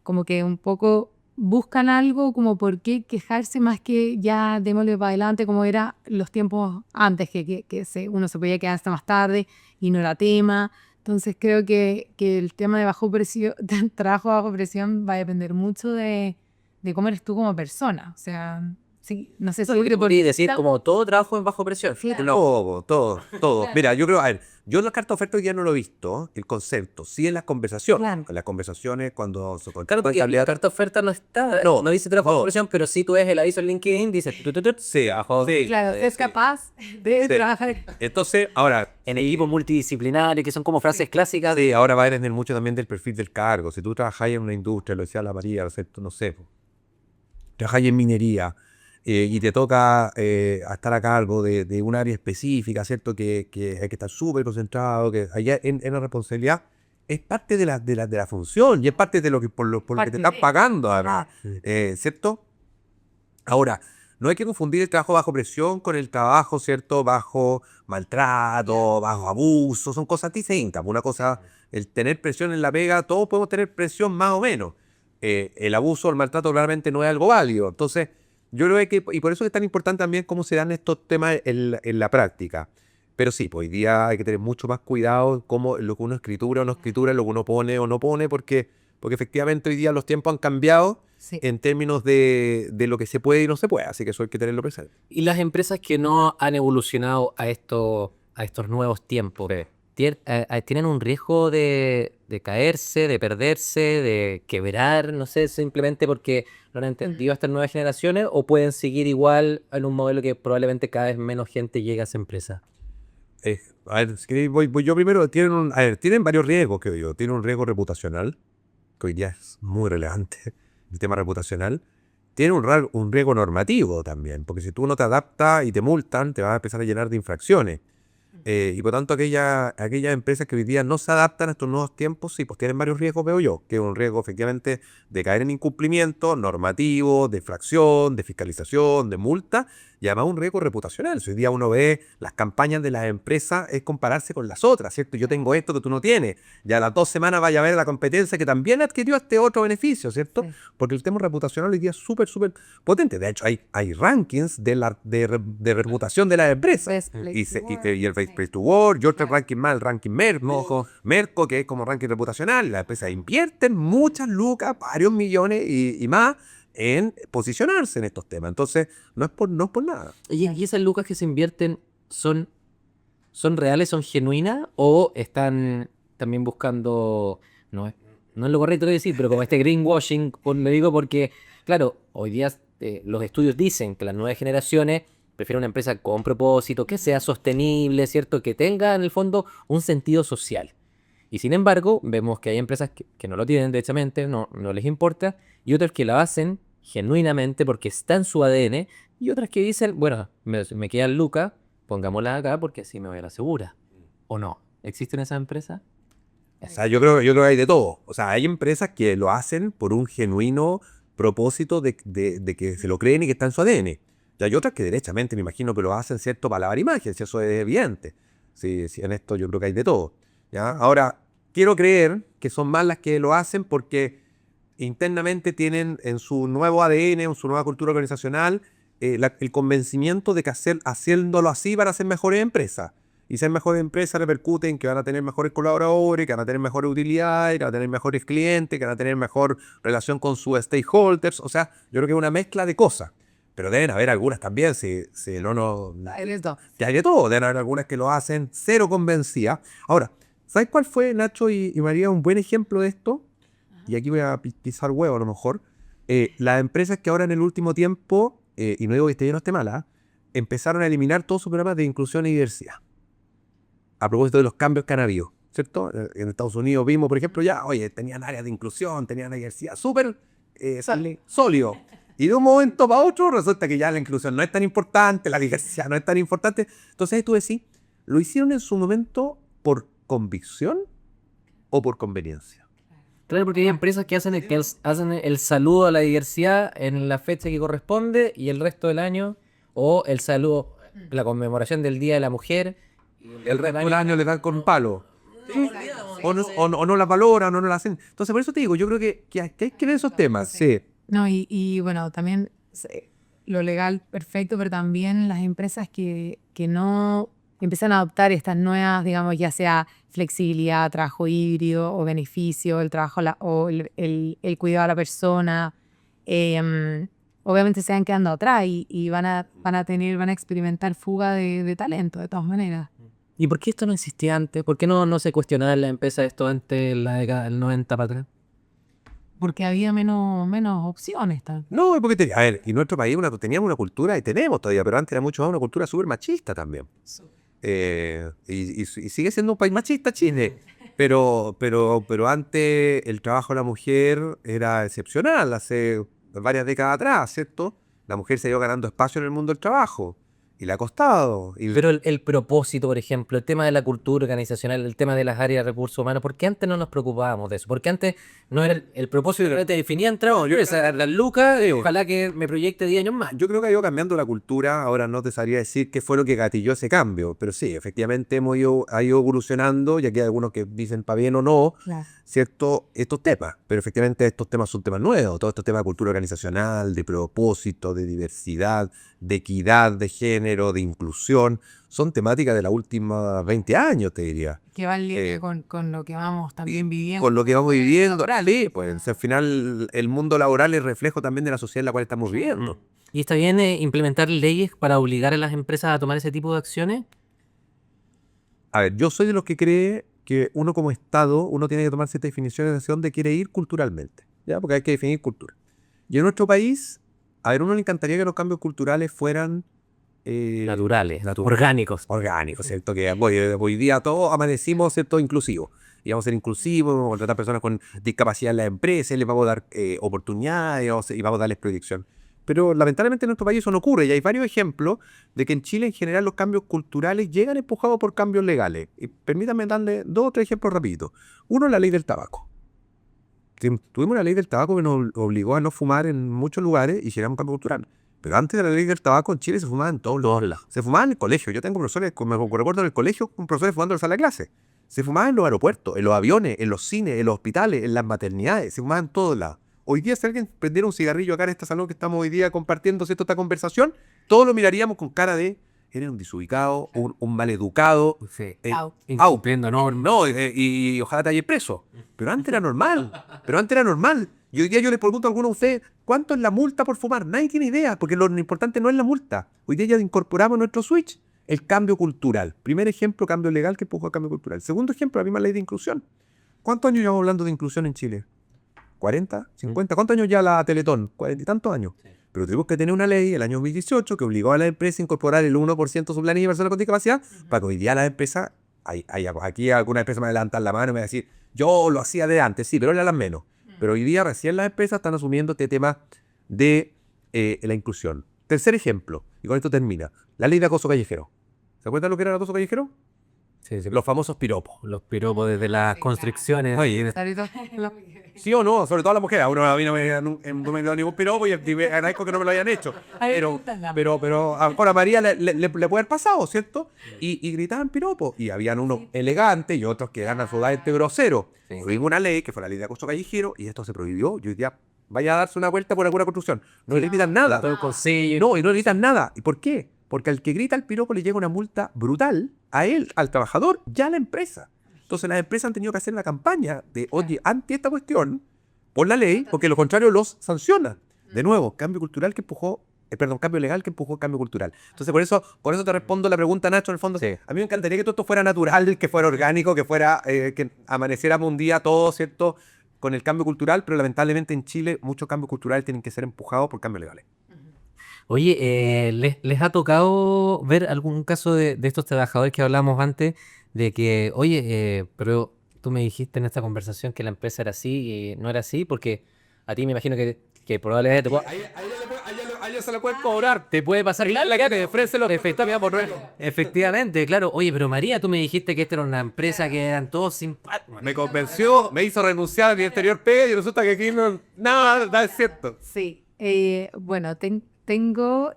S2: como que un poco buscan algo como por qué quejarse más que ya démosle para adelante como era los tiempos antes, que uno se podía quedar hasta más tarde y no era tema. Entonces creo que el tema de bajo presión, trabajo bajo presión va a depender mucho de cómo eres tú como persona. O sea, sí, no sé si...
S1: Y decir como todo trabajo es bajo presión.
S3: Todo. Mira, yo creo, a ver, yo en la carta de oferta ya no lo he visto, el concepto, sí en las conversaciones.
S2: Claro.
S3: En las conversaciones cuando se
S1: Claro, porque la carta oferta no está, no dice trabajo bajo presión, pero sí tú ves el aviso en LinkedIn, dice
S3: Sí, sí.
S2: Claro, es capaz de
S3: Sí.
S2: trabajar.
S3: Entonces, ahora,
S1: en equipos multidisciplinarios, que son como frases clásicas
S3: sí, ahora va a depender mucho también del perfil del cargo. Si tú trabajas en una industria, lo decía la María, ¿cierto? No sé, trabajas en minería y te toca estar a cargo de un área específica, ¿cierto? Que hay que estar súper concentrado, que allá en la responsabilidad es parte de la función y es parte de lo que por lo que te están pagando, además, ¿cierto? Ahora, no hay que confundir el trabajo bajo presión con el trabajo, ¿cierto? Bajo maltrato, bajo abuso, son cosas distintas. Una cosa, el tener presión en la pega, todos podemos tener presión más o menos. El abuso, el maltrato claramente no es algo válido. Entonces, yo creo que, y por eso es tan importante también cómo se dan estos temas en la práctica. Pero sí, pues hoy día hay que tener mucho más cuidado cómo lo que uno escritura o no escritura, lo que uno pone o no pone, porque efectivamente hoy día los tiempos han cambiado
S2: Sí.
S3: en términos de lo que se puede y no se puede, así que eso hay que tenerlo presente.
S1: Y las empresas que no han evolucionado a estos nuevos tiempos, ¿tienen un riesgo de caerse, de perderse, de quebrar, no sé, simplemente porque no han entendido estas nuevas generaciones, o pueden seguir igual en un modelo que probablemente cada vez menos gente llegue a esa empresa?
S3: A ver, si queréis, voy yo primero. Tienen varios riesgos, creo yo. Tienen un riesgo reputacional, que hoy día es muy relevante, el tema reputacional. Tiene un riesgo normativo también, porque si tú no te adaptas y te multan, te vas a empezar a llenar de infracciones. Y por tanto, aquellas empresas que hoy día no se adaptan a estos nuevos tiempos, sí, pues tienen varios riesgos, veo yo, que es un riesgo efectivamente de caer en incumplimiento normativo, de infracción, de fiscalización, de multa, y además un riesgo reputacional. Si hoy día uno ve las campañas de las empresas, es compararse con las otras, ¿cierto? Yo tengo esto que tú no tienes, ya a las 2 semanas vaya a ver la competencia que también adquirió este otro beneficio, ¿cierto?
S2: Sí.
S3: Porque el tema reputacional hoy día es súper, súper potente. De hecho, hay rankings de reputación de las empresas.
S2: Best Place
S3: Y,
S2: to
S3: se- y, te-
S2: Work,
S3: y el Best
S2: sí.
S3: Place to Work, y otro
S2: Claro.
S3: ranking más, el ranking Merco, que es como ranking reputacional. Las empresas invierten muchas lucas, varios millones y más en posicionarse en estos temas. Entonces, no es por nada.
S1: ¿Y esas lucas que se invierten son reales, son genuinas o están también buscando, no es lo correcto de decir, pero como este greenwashing, le digo porque, claro, hoy día los estudios dicen que las nuevas generaciones prefieren una empresa con propósito, que sea sostenible, ¿cierto? Que tenga en el fondo un sentido social. Y sin embargo, vemos que hay empresas que no lo tienen derechamente, no les importa, y otras que lo hacen genuinamente porque está en su ADN, y otras que dicen, bueno, me quedan lucas, pongámosla acá porque así me voy a la segura. ¿O no? ¿Existen esas empresas?
S3: O sea, yo creo que hay de todo. O sea, hay empresas que lo hacen por un genuino propósito de que se lo creen y que está en su ADN. Y hay otras que derechamente me imagino que lo hacen, ¿cierto?, para lavar imagen, si eso es evidente. Sí, sí, en esto yo creo que hay de todo. ¿Ya? Ahora, quiero creer que son más las que lo hacen porque internamente tienen en su nuevo ADN, en su nueva cultura organizacional, el convencimiento de que haciéndolo así van a ser mejores empresas. Y ser mejores empresas repercute en que van a tener mejores colaboradores, que van a tener mejores utilidades, que van a tener mejores clientes, que van a tener mejor relación con sus stakeholders. O sea, yo creo que es una mezcla de cosas. Pero deben haber algunas también, si no,
S2: Hay de todo.
S3: que hay de todo. Deben haber algunas que lo hacen cero convencidas. Ahora, ¿sabes cuál fue, Nacho y María, un buen ejemplo de esto? Y aquí voy a pisar huevo a lo mejor. Las empresas que ahora en el último tiempo, y no digo que esté bien o esté mala, empezaron a eliminar todos sus programas de inclusión y diversidad. A propósito de los cambios que han habido, ¿cierto? En Estados Unidos vimos, por ejemplo, ya, oye, tenían áreas de inclusión, tenían diversidad súper sólido. Y de un momento para otro resulta que ya la inclusión no es tan importante, la diversidad no es tan importante. Entonces tú decís, ¿lo hicieron en su momento por convicción o por conveniencia?
S1: Claro, porque hay empresas que hacen el saludo a la diversidad en la fecha que corresponde y el resto del año, o el saludo, la conmemoración del Día de la Mujer.
S3: El resto del año le dan con palo. O no las valoran, o no las hacen. Entonces, por eso te digo, yo creo que hay que ver esos temas. Sí.
S2: No, y bueno, también lo legal perfecto, pero también las empresas que no empiezan a adoptar estas nuevas, digamos, ya sea flexibilidad, trabajo híbrido o beneficio, el trabajo o el cuidado a la persona, obviamente se van quedando atrás y van a experimentar fuga de talento de todas maneras.
S1: ¿Y por qué esto no existía antes? ¿Por qué no se cuestionaba en la empresa esto antes de la década del 90 para atrás?
S2: Porque había menos opciones.
S3: No, porque a ver, y nuestro país teníamos una cultura, y tenemos todavía, pero antes era mucho más una cultura súper machista también. Y sigue siendo un país machista, Chile. Pero antes el trabajo de la mujer era excepcional, hace varias décadas atrás, ¿cierto? La mujer se ha ido ganando espacio en el mundo del trabajo. Y le ha costado.
S1: Pero el propósito, por ejemplo, el tema de la cultura organizacional, el tema de las áreas de recursos humanos, ¿por qué antes no nos preocupábamos de eso? Porque antes no era el propósito que te definía en trabajo. Yo las lucas, ojalá que me proyecte 10 años más.
S3: Yo creo que ha ido cambiando la cultura. Ahora no te sabría decir qué fue lo que gatilló ese cambio. Pero sí, efectivamente ha ido evolucionando, y aquí hay algunos que dicen para bien o no,
S2: Claro.
S3: ¿cierto? Estos temas. Pero efectivamente estos temas son temas nuevos. Todos estos temas de cultura organizacional, de propósito, de diversidad, de equidad de género, de inclusión, son temáticas de los últimos 20 años, te diría.
S2: Que va en línea con lo que vamos también viviendo.
S3: Con lo que vamos viviendo. Sí, pues al final el mundo laboral es reflejo también de la sociedad en la cual estamos viviendo.
S1: ¿Y está bien implementar leyes para obligar a las empresas a tomar ese tipo de acciones?
S3: A ver, yo soy de los que cree que uno como Estado, uno tiene que tomar ciertas definiciones hacia dónde quiere ir culturalmente, ¿ya? Porque hay que definir cultura. Y en nuestro país, a ver, uno le encantaría que los cambios culturales fueran
S1: Naturales, orgánicos.
S3: orgánicos, ¿cierto? Que hoy día todos amanecimos, ¿cierto?, inclusivos. Y vamos a ser inclusivos, vamos a contratar personas con discapacidad en la empresa, les vamos a dar oportunidades y vamos a darles proyección. Pero lamentablemente en nuestro país eso no ocurre y hay varios ejemplos de que en Chile en general los cambios culturales llegan empujados por cambios legales. Y permítanme darle 2 o 3 ejemplos rapiditos. Uno, la ley del tabaco. Tuvimos una ley del tabaco que nos obligó a no fumar en muchos lugares y llegamos a un cambio cultural. Pero antes de la ley del tabaco en Chile se fumaba en todos lados. Se fumaba en el colegio. Yo tengo profesores, me recuerdo en el colegio, con profesores fumando en la sala de clase. Se fumaba en los aeropuertos, en los aviones, en los cines, en los hospitales, en las maternidades. Se fumaba en todos lados. Hoy día, si alguien prendiera un cigarrillo acá en esta salón que estamos hoy día compartiendo, ¿cierto?, esta conversación, todos lo miraríamos con cara de eres un desubicado, un maleducado.
S1: Sí.
S3: Incumpliendo normas. No, y ojalá te hayas preso. Pero antes era normal. Y hoy día yo les pregunto a algunos de ustedes, ¿cuánto es la multa por fumar? Nadie tiene idea, porque lo importante no es la multa. Hoy día ya incorporamos en nuestro switch el cambio cultural. Primer ejemplo, cambio legal que empujó al cambio cultural. Segundo ejemplo, la misma ley de inclusión. ¿Cuántos años llevamos hablando de inclusión en Chile? ¿40? ¿50? ¿Cuántos años ya la Teletón? 40 y tantos años. Pero tuvimos que tener una ley el año 2018 que obligó a la empresa a incorporar el 1% de su planilla de personas con discapacidad para que hoy día las empresas, aquí alguna empresa me va a levantar la mano y me va a decir, yo lo hacía de antes, sí, pero eran las menos. Pero hoy día recién las empresas están asumiendo este tema de la inclusión. Tercer ejemplo, y con esto termina, la ley de acoso callejero. ¿Se acuerdan lo que era el acoso callejero?
S1: Sí, sí.
S3: Los famosos piropos.
S1: Los piropos desde las constricciones.
S3: Oye, ¿sí o no? Sobre todo a las mujeres. A mí no me dio ningún piropo y agradezco que no me lo hayan hecho. Pero a María le puede haber pasado, ¿cierto? Y gritaban piropos. Y habían unos elegantes y otros que eran absolutamente groseros. Hubo una ley que fue la ley de acoso callejero y esto se prohibió. Y hoy día vaya a darse una vuelta por alguna construcción. No le gritan nada.
S1: Todo el consejo.
S3: No, y no le gritan nada. ¿Y por qué? Porque al que grita el piropo le llega una multa brutal a él, al trabajador, ya a la empresa. Entonces las empresas han tenido que hacer una campaña de, oye, ante esta cuestión, por la ley, porque lo contrario los sanciona. De nuevo, cambio cultural que empujó, cambio legal que empujó cambio cultural. Entonces por eso te respondo la pregunta, Nacho, en el fondo.
S1: Sí.
S3: A mí me encantaría que todo esto fuera natural, que fuera orgánico, que fuera, que amaneciéramos un día todos, ¿cierto?, con el cambio cultural, pero lamentablemente en Chile muchos cambios culturales tienen que ser empujados por cambios legales.
S1: Oye, ¿les ha tocado ver algún caso de estos trabajadores que hablábamos antes? De que, oye, pero tú me dijiste en esta conversación que la empresa era así y no era así, porque a ti me imagino que probablemente
S3: A ella se la pueden cobrar.
S1: te puede pasar
S3: La que te ofrece los
S1: Efectivamente, claro. Oye, pero María, tú me dijiste que esta era una empresa que eran todos simpáticos.
S3: Me convenció, me hizo renunciar a mi anterior pega y resulta que aquí no, nada es cierto.
S2: Sí, bueno, tengo,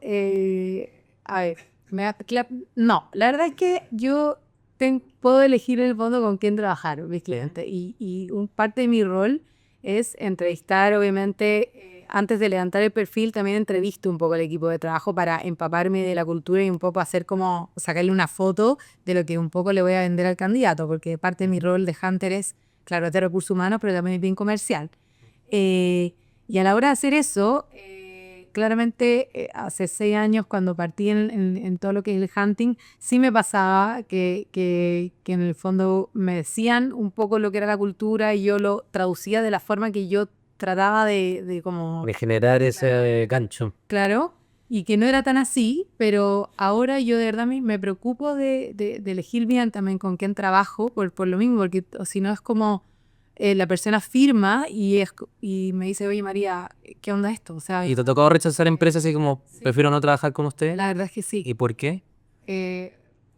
S2: a ver, no, la verdad es que yo puedo elegir en el fondo con quién trabajar, mis clientes, y parte de mi rol es entrevistar, obviamente, antes de levantar el perfil, también entrevisto un poco al equipo de trabajo para empaparme de la cultura y un poco hacer como sacarle una foto de lo que un poco le voy a vender al candidato, porque parte de mi rol de Hunter es, claro, es de recursos humanos, pero también es bien comercial. Y a la hora de hacer eso, claramente hace 6 años cuando partí en todo lo que es el hunting, sí me pasaba que en el fondo me decían un poco lo que era la cultura y yo lo traducía de la forma que yo trataba de como...
S1: De generar ese gancho.
S2: Claro, y que no era tan así, pero ahora yo de verdad me preocupo de elegir bien también con quién trabajo, por lo mismo, porque si no es como... la persona firma y me dice, oye María, ¿qué onda esto? O sea,
S1: ¿Y te tocó rechazar empresas así como, prefiero no trabajar con usted?
S2: la verdad es que sí.
S1: ¿Y por qué?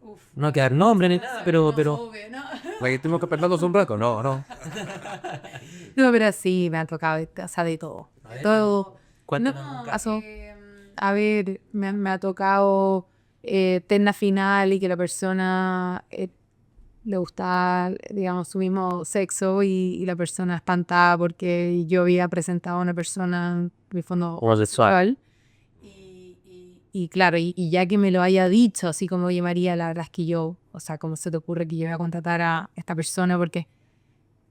S2: Uf,
S1: No quedar nombre ni nada, pero...
S2: obvio, no.
S3: La que tuvimos que perdernos un rato, no.
S2: No, pero sí, me ha tocado, o sea, de todo. Todo.
S1: Cuéntanos
S2: No,
S1: un caso.
S2: a ver, me ha tocado terna final y que la persona le gustaba, digamos, su mismo sexo y la persona espantada porque yo había presentado a una persona, en mi fondo,
S1: Homosexual.
S2: Y claro, y ya que me lo haya dicho, así como, oye María, la verdad es que yo, o sea, ¿cómo se te ocurre que yo voy a contratar a esta persona? Porque...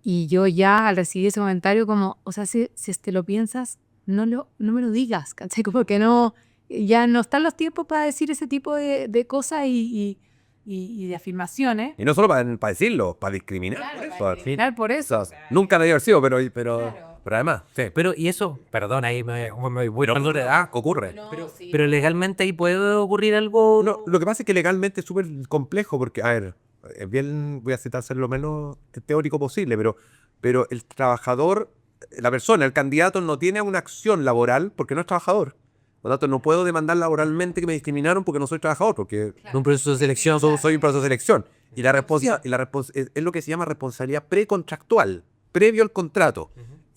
S2: Y yo ya al recibir ese comentario como, o sea, si te lo piensas, no me lo digas, ¿cachai? Como que no, ya no están los tiempos para decir ese tipo de cosas y de afirmaciones.
S3: Y no solo para decirlo, para discriminar.
S2: Claro, por eso.
S3: Nunca debió haber sido, pero
S2: Claro.
S3: además, sí.
S1: Pero, y eso, perdón, ahí me voy
S3: Ocurre.
S1: pero legalmente ahí puede ocurrir algo...
S3: No, lo que pasa es que legalmente es súper complejo porque, a ver, voy a intentar ser lo menos teórico posible, pero el trabajador, la persona, el candidato no tiene una acción laboral porque no es trabajador. Por lo tanto, no puedo demandar laboralmente que me discriminaron porque no soy trabajador, porque
S1: En un proceso de selección.
S3: soy un proceso de selección. Y es lo que se llama responsabilidad precontractual, previo al contrato.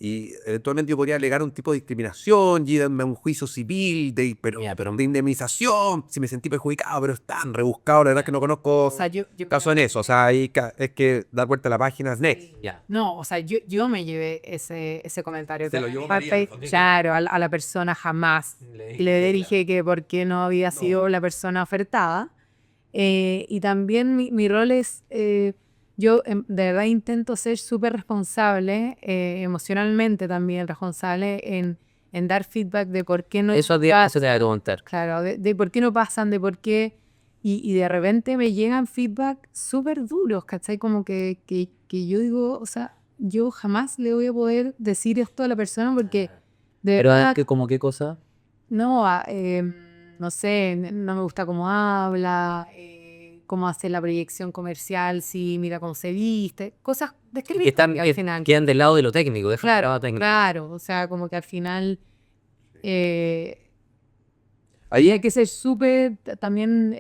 S3: Y eventualmente yo podría alegar un tipo de discriminación y darme un juicio civil, pero de indemnización, si me sentí perjudicado, pero es tan rebuscado, la verdad que no conozco
S2: O sea, yo
S3: caso en eso. O sea, ahí es que dar vuelta a la página, next.
S1: Ya.
S2: no, o sea, yo me llevé ese comentario.
S3: Se lo llevó
S2: Pa-
S3: María,
S2: pa- Claro, a la persona jamás. Y le dije que por qué no había sido la persona ofertada. Y también mi rol es, yo de verdad intento ser súper responsable, emocionalmente también responsable en dar feedback de por qué no
S1: Eso te voy a preguntar.
S2: claro, de por qué no pasan, de por qué, y de repente me llegan feedback súper duros, ¿cachai? Como que yo digo, o sea, yo jamás le voy a poder decir esto a la persona porque de
S1: Pero
S2: verdad,
S1: ¿como qué cosa?
S2: no, no sé, no me gusta cómo habla, cómo hace la proyección comercial, si mira cómo se viste, cosas de
S1: Que
S2: escribir
S1: están,
S2: al final.
S1: quedan del lado de lo técnico, de
S2: Claro,
S1: lado técnico.
S2: claro, o sea, como que al final
S3: Ahí
S2: hay que ser súper, también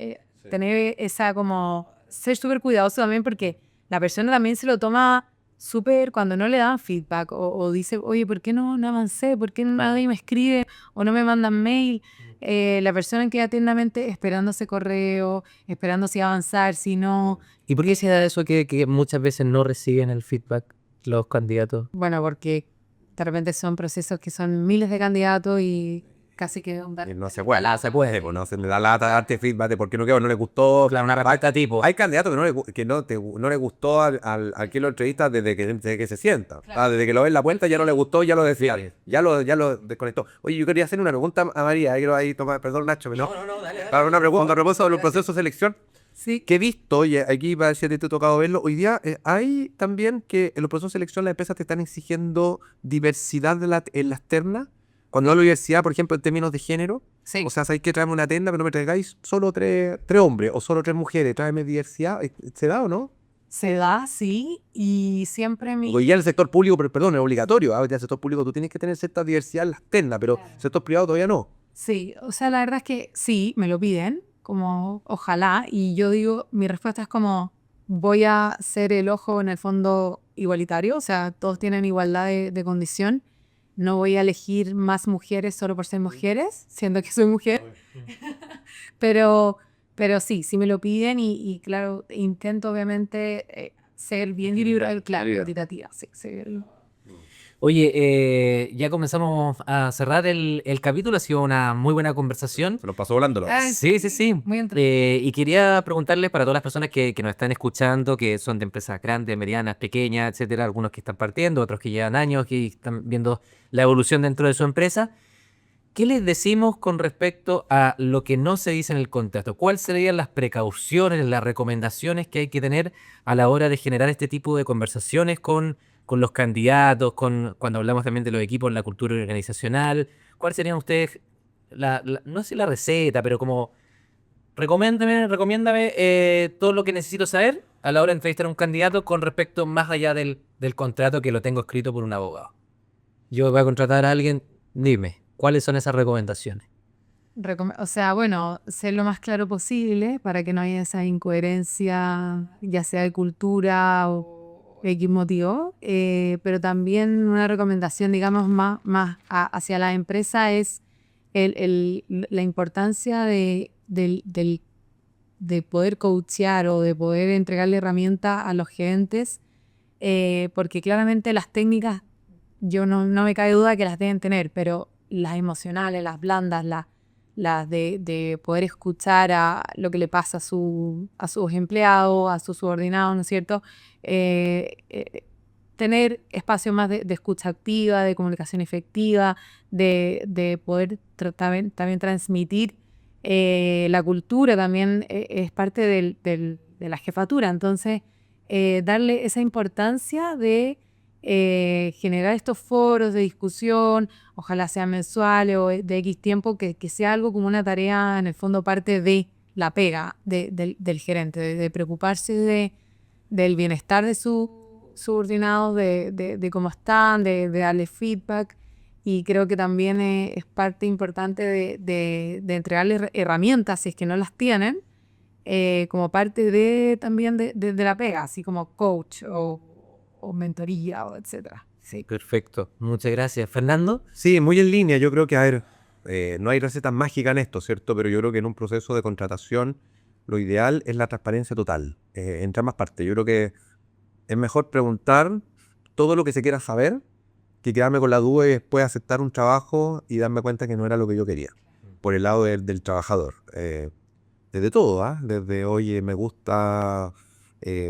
S2: tener esa como, ser súper cuidadoso también porque la persona también se lo toma súper cuando no le dan feedback o dice, oye, ¿por qué no avancé? ¿Por qué nadie me escribe o no me mandan mail? La persona queda tiernamente esperando ese correo, esperando si va a avanzar, si no.
S1: ¿Y por qué se da eso que muchas veces no reciben el feedback los candidatos?
S2: Bueno, porque de repente son procesos que son miles de candidatos y casi que
S3: no se puede, pues no se le da lata darte feedback de por qué no quedó, no le gustó.
S1: Claro, una respuesta tipo.
S3: Hay candidatos que no le gustó al que lo entrevista desde que se sienta. Desde que lo ve en la puerta ya no le gustó, ya lo decía. Ya lo desconectó. Oye, yo quería hacer una pregunta a María. Perdón, Nacho, pero no,
S1: dale.
S3: para una pregunta a propósito del proceso de selección.
S2: sí.
S3: Que he visto, y aquí va a ser te ha tocado verlo, hoy día hay también que en los procesos de selección las empresas te están exigiendo diversidad en las ternas. Cuando hablo de diversidad, por ejemplo, en términos de género,
S2: Sí.
S3: o sea, hay que traerme una terna, pero no me traigáis solo tres hombres o solo tres mujeres, tráeme diversidad. ¿Se da o no?
S2: Se da, sí, y siempre
S3: Porque ya en el sector público, perdón, es obligatorio. Ya en el sector público tú tienes que tener cierta diversidad en las ternas, pero en el sector privado todavía no.
S2: Sí, o sea, la verdad es que sí, me lo piden, como ojalá, y yo digo, mi respuesta es como, voy a ser el ojo en el fondo igualitario, o sea, todos tienen igualdad de condición, no voy a elegir más mujeres solo por ser mujeres, siendo que soy mujer, pero sí me lo piden y claro, intento obviamente ser bien equilibrada, claro, equitativa, sí, ser.
S1: Oye, ya comenzamos a cerrar el capítulo, ha sido una muy buena conversación.
S3: Se nos pasó volándolo.
S1: Sí, sí, sí.
S2: Muy entretenido.
S1: Y quería preguntarles para todas las personas que nos están escuchando, que son de empresas grandes, medianas, pequeñas, etcétera, algunos que están partiendo, otros que llevan años, que están viendo la evolución dentro de su empresa. ¿Qué les decimos con respecto a lo que no se dice en el contrato? ¿Cuáles serían las precauciones, las recomendaciones que hay que tener a la hora de generar este tipo de conversaciones con los candidatos, cuando hablamos también de los equipos, la cultura organizacional? ¿Cuáles serían ustedes, no sé la receta, pero como recomiéndame todo lo que necesito saber a la hora de entrevistar a un candidato con respecto más allá del contrato que lo tengo escrito por un abogado? Yo voy a contratar a alguien, dime, ¿cuáles son esas recomendaciones?
S2: O sea, bueno, ser lo más claro posible para que no haya esa incoherencia, ya sea de cultura o X motivo, pero también una recomendación, digamos, más hacia la empresa es la importancia de poder coachear o de poder entregarle herramientas a los gerentes, porque claramente las técnicas, yo no me cabe duda que las deben tener, pero las emocionales, las blandas, las de poder escuchar a lo que le pasa a sus empleados, a sus subordinados, ¿no es cierto? Tener espacio más de escucha activa, de comunicación efectiva, de poder también transmitir la cultura, también es parte de la jefatura. Entonces, darle esa importancia de generar estos foros de discusión, ojalá sean mensuales o de X tiempo, que sea algo como una tarea, en el fondo, parte de la pega del gerente, de preocuparse del bienestar de sus subordinados, de cómo están, de darle feedback. y creo que también es parte importante de entregarles herramientas, si es que no las tienen, como parte también de la pega, así como coach o mentoría, o etcétera. Sí.
S1: Perfecto, muchas gracias. Fernando.
S3: Sí, muy en línea. Yo creo que, a ver, no hay recetas mágicas en esto, ¿cierto? Pero yo creo que en un proceso de contratación lo ideal es la transparencia total, entre ambas partes. Yo creo que es mejor preguntar todo lo que se quiera saber que quedarme con la duda y después aceptar un trabajo y darme cuenta que no era lo que yo quería, por el lado del trabajador. Desde todo, ¿ah? Desde, oye, me gusta,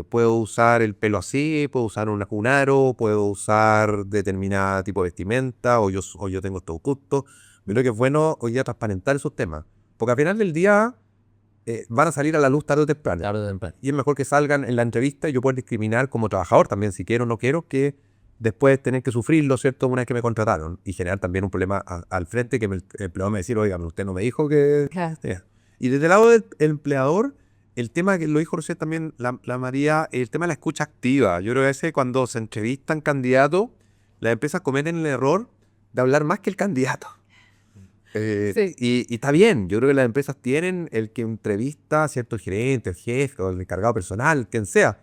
S3: puedo usar el pelo así, puedo usar un aro, puedo usar determinado tipo de vestimenta, o yo tengo estos gustos. Yo creo que es bueno hoy día transparentar esos temas, porque al final del día van a salir a la luz tarde o temprano.
S1: Tarde o temprano.
S3: Y es mejor que salgan en la entrevista y yo puedo discriminar como trabajador también, si quiero o no quiero, que después tener que sufrirlo, ¿cierto? Una vez que me contrataron y generar también un problema al frente que el empleador me decir, oiga, usted no me dijo que...
S2: Claro.
S3: Y desde el lado del empleador, el tema que lo dijo recién también la María, el tema de la escucha activa. Yo creo que a veces cuando se entrevistan candidatos, las empresas cometen el error de hablar más que el candidato.
S2: Sí.
S3: Y está bien, yo creo que las empresas tienen el que entrevista, ¿cierto? El gerente, el jefe o el encargado personal, quien sea,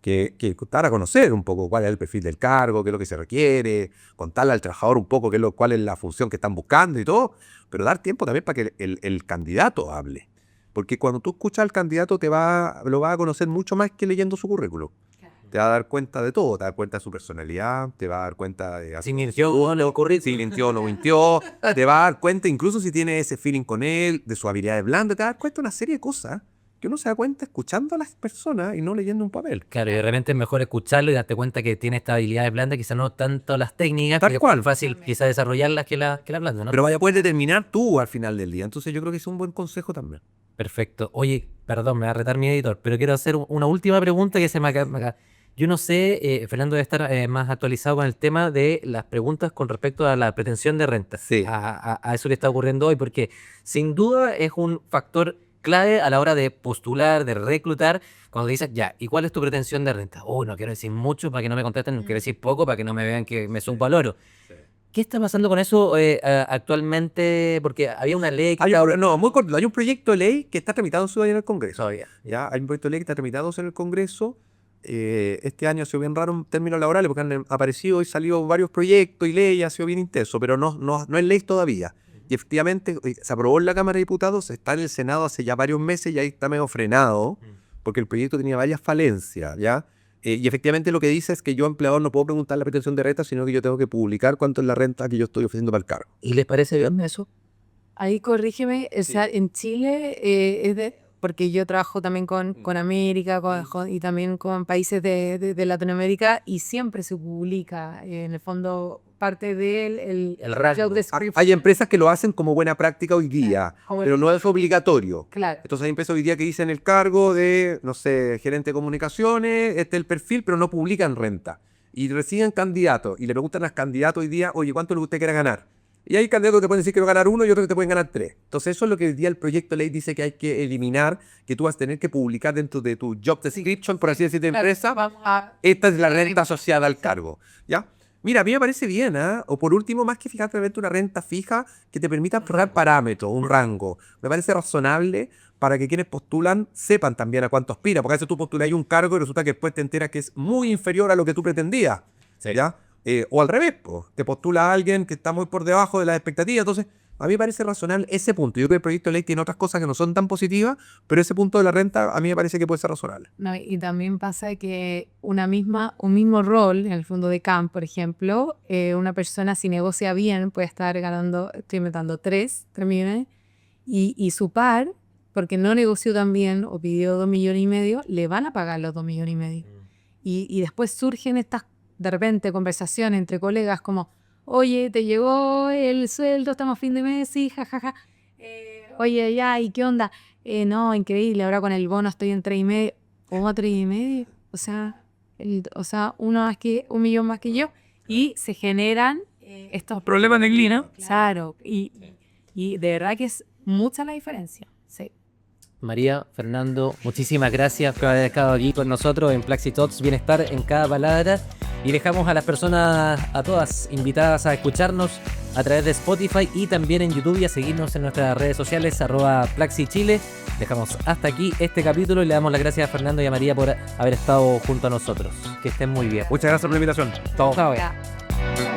S3: que dar a conocer un poco cuál es el perfil del cargo, qué es lo que se requiere, contarle al trabajador un poco cuál es la función que están buscando y todo, pero dar tiempo también para que el candidato hable. Porque cuando tú escuchas al candidato lo vas a conocer mucho más que leyendo su currículum. Te va a dar cuenta de todo, te va a dar cuenta de su personalidad, te va a dar cuenta de...
S1: Si mintió, le ocurrió.
S3: Si mintió o no mintió, te va a dar cuenta, incluso si tiene ese feeling con él, de sus habilidades blandas, te va a dar cuenta de una serie de cosas que uno se da cuenta escuchando a las personas y no leyendo un papel.
S1: Claro, y de repente es mejor escucharlo y darte cuenta que tiene estas habilidades blandas, quizás no tanto las técnicas,
S3: Tal
S1: porque
S3: cual.
S1: es fácil quizás desarrollarlas que la blanda, ¿no?
S3: Pero vaya a poder determinar tú al final del día. Entonces yo creo que es un buen consejo también.
S1: Perfecto. Oye, perdón, me va a retar mi editor, pero quiero hacer una última pregunta que se me acaba. Yo no sé, Fernando debe estar más actualizado con el tema de las preguntas con respecto a la pretensión de renta.
S3: Sí.
S1: A eso que está ocurriendo hoy, porque sin duda es un factor clave a la hora de postular, de reclutar, cuando dices, ya, ¿y cuál es tu pretensión de renta? No quiero decir mucho para que no me contesten, no quiero decir poco para que no me vean que me subo al oro. ¿Qué está pasando con eso actualmente? Porque había una ley que...
S3: Muy corto. Hay un proyecto de ley que está tramitado en el Congreso.
S1: Todavía.
S3: ¿Ya? Hay un proyecto de ley que está tramitado en el Congreso. Este año ha sido bien raro en términos laborales porque han aparecido y salido varios proyectos y leyes, ha sido bien intenso, pero no es ley todavía. Y efectivamente se aprobó en la Cámara de Diputados, está en el Senado hace ya varios meses y ahí está medio frenado porque el proyecto tenía varias falencias, ¿ya? Y efectivamente lo que dice es que yo, empleador, no puedo preguntar la pretensión de renta, sino que yo tengo que publicar cuánto es la renta que yo estoy ofreciendo para el cargo.
S1: ¿Y les parece bien eso?
S2: Ahí corrígeme, o sea, en Chile porque yo trabajo también con América y también con países de Latinoamérica y siempre se publica, en el fondo, parte del
S1: El rango.
S2: job description.
S3: Hay empresas que lo hacen como buena práctica hoy día,
S2: Como
S3: pero no es obligatorio.
S2: Claro.
S3: Entonces hay empresas hoy día que dicen el cargo de, no sé, gerente de comunicaciones, este es el perfil, pero no publican renta. Y reciben candidatos y le preguntan al candidato hoy día, oye, ¿cuánto usted quiere ganar? Y hay candidatos que te pueden decir que quiero ganar 1 y otros que te pueden ganar 3. Entonces eso es lo que hoy día el proyecto de ley dice que hay que eliminar, que tú vas a tener que publicar dentro de tu job description, por así decir, de empresa. Esta es la renta asociada al cargo, ¿ya? Mira, a mí me parece bien, ¿ah? O por último, más que fijarte en una renta fija que te permita fijar parámetros, un rango. Me parece razonable para que quienes postulan sepan también a cuánto aspira, porque a veces tú postulas un cargo y resulta que después te enteras que es muy inferior a lo que tú pretendías, ¿ya? O al revés, te postula a alguien que está muy por debajo de las expectativas. Entonces, a mí me parece razonable ese punto. Yo creo que el proyecto de ley tiene otras cosas que no son tan positivas, pero ese punto de la renta a mí me parece que puede ser razonable.
S2: No, y también pasa que un mismo rol, en el fondo de CAM, por ejemplo, una persona si negocia bien puede estar ganando, estoy inventando, 3 millones, y su par, porque no negoció tan bien o pidió 2,5 millones, le van a pagar los 2,5 millones. Y después surgen estas, de repente, conversaciones entre colegas como, oye, te llegó el sueldo, estamos a fin de mes, sí, jajaja. Oye, ya, ¿y qué onda? No, increíble, ahora con el bono estoy en 3,5. ¿Cómo 3,5? O sea, un millón más que yo. Y se generan estos
S1: Problemas de clima.
S2: Claro, y de verdad que es mucha la diferencia. Sí.
S1: María, Fernando, muchísimas gracias por haber estado aquí con nosotros en Plaxi Talks, bienestar en cada palabra. Y dejamos a las personas, a todas invitadas a escucharnos a través de Spotify y también en YouTube y a seguirnos en nuestras redes sociales @PlaxiChile. Dejamos hasta aquí este capítulo y le damos las gracias a Fernando y a María por haber estado junto a nosotros. Que estén muy bien.
S3: Muchas gracias por la invitación. Chao.
S1: Chao.
S2: Ya.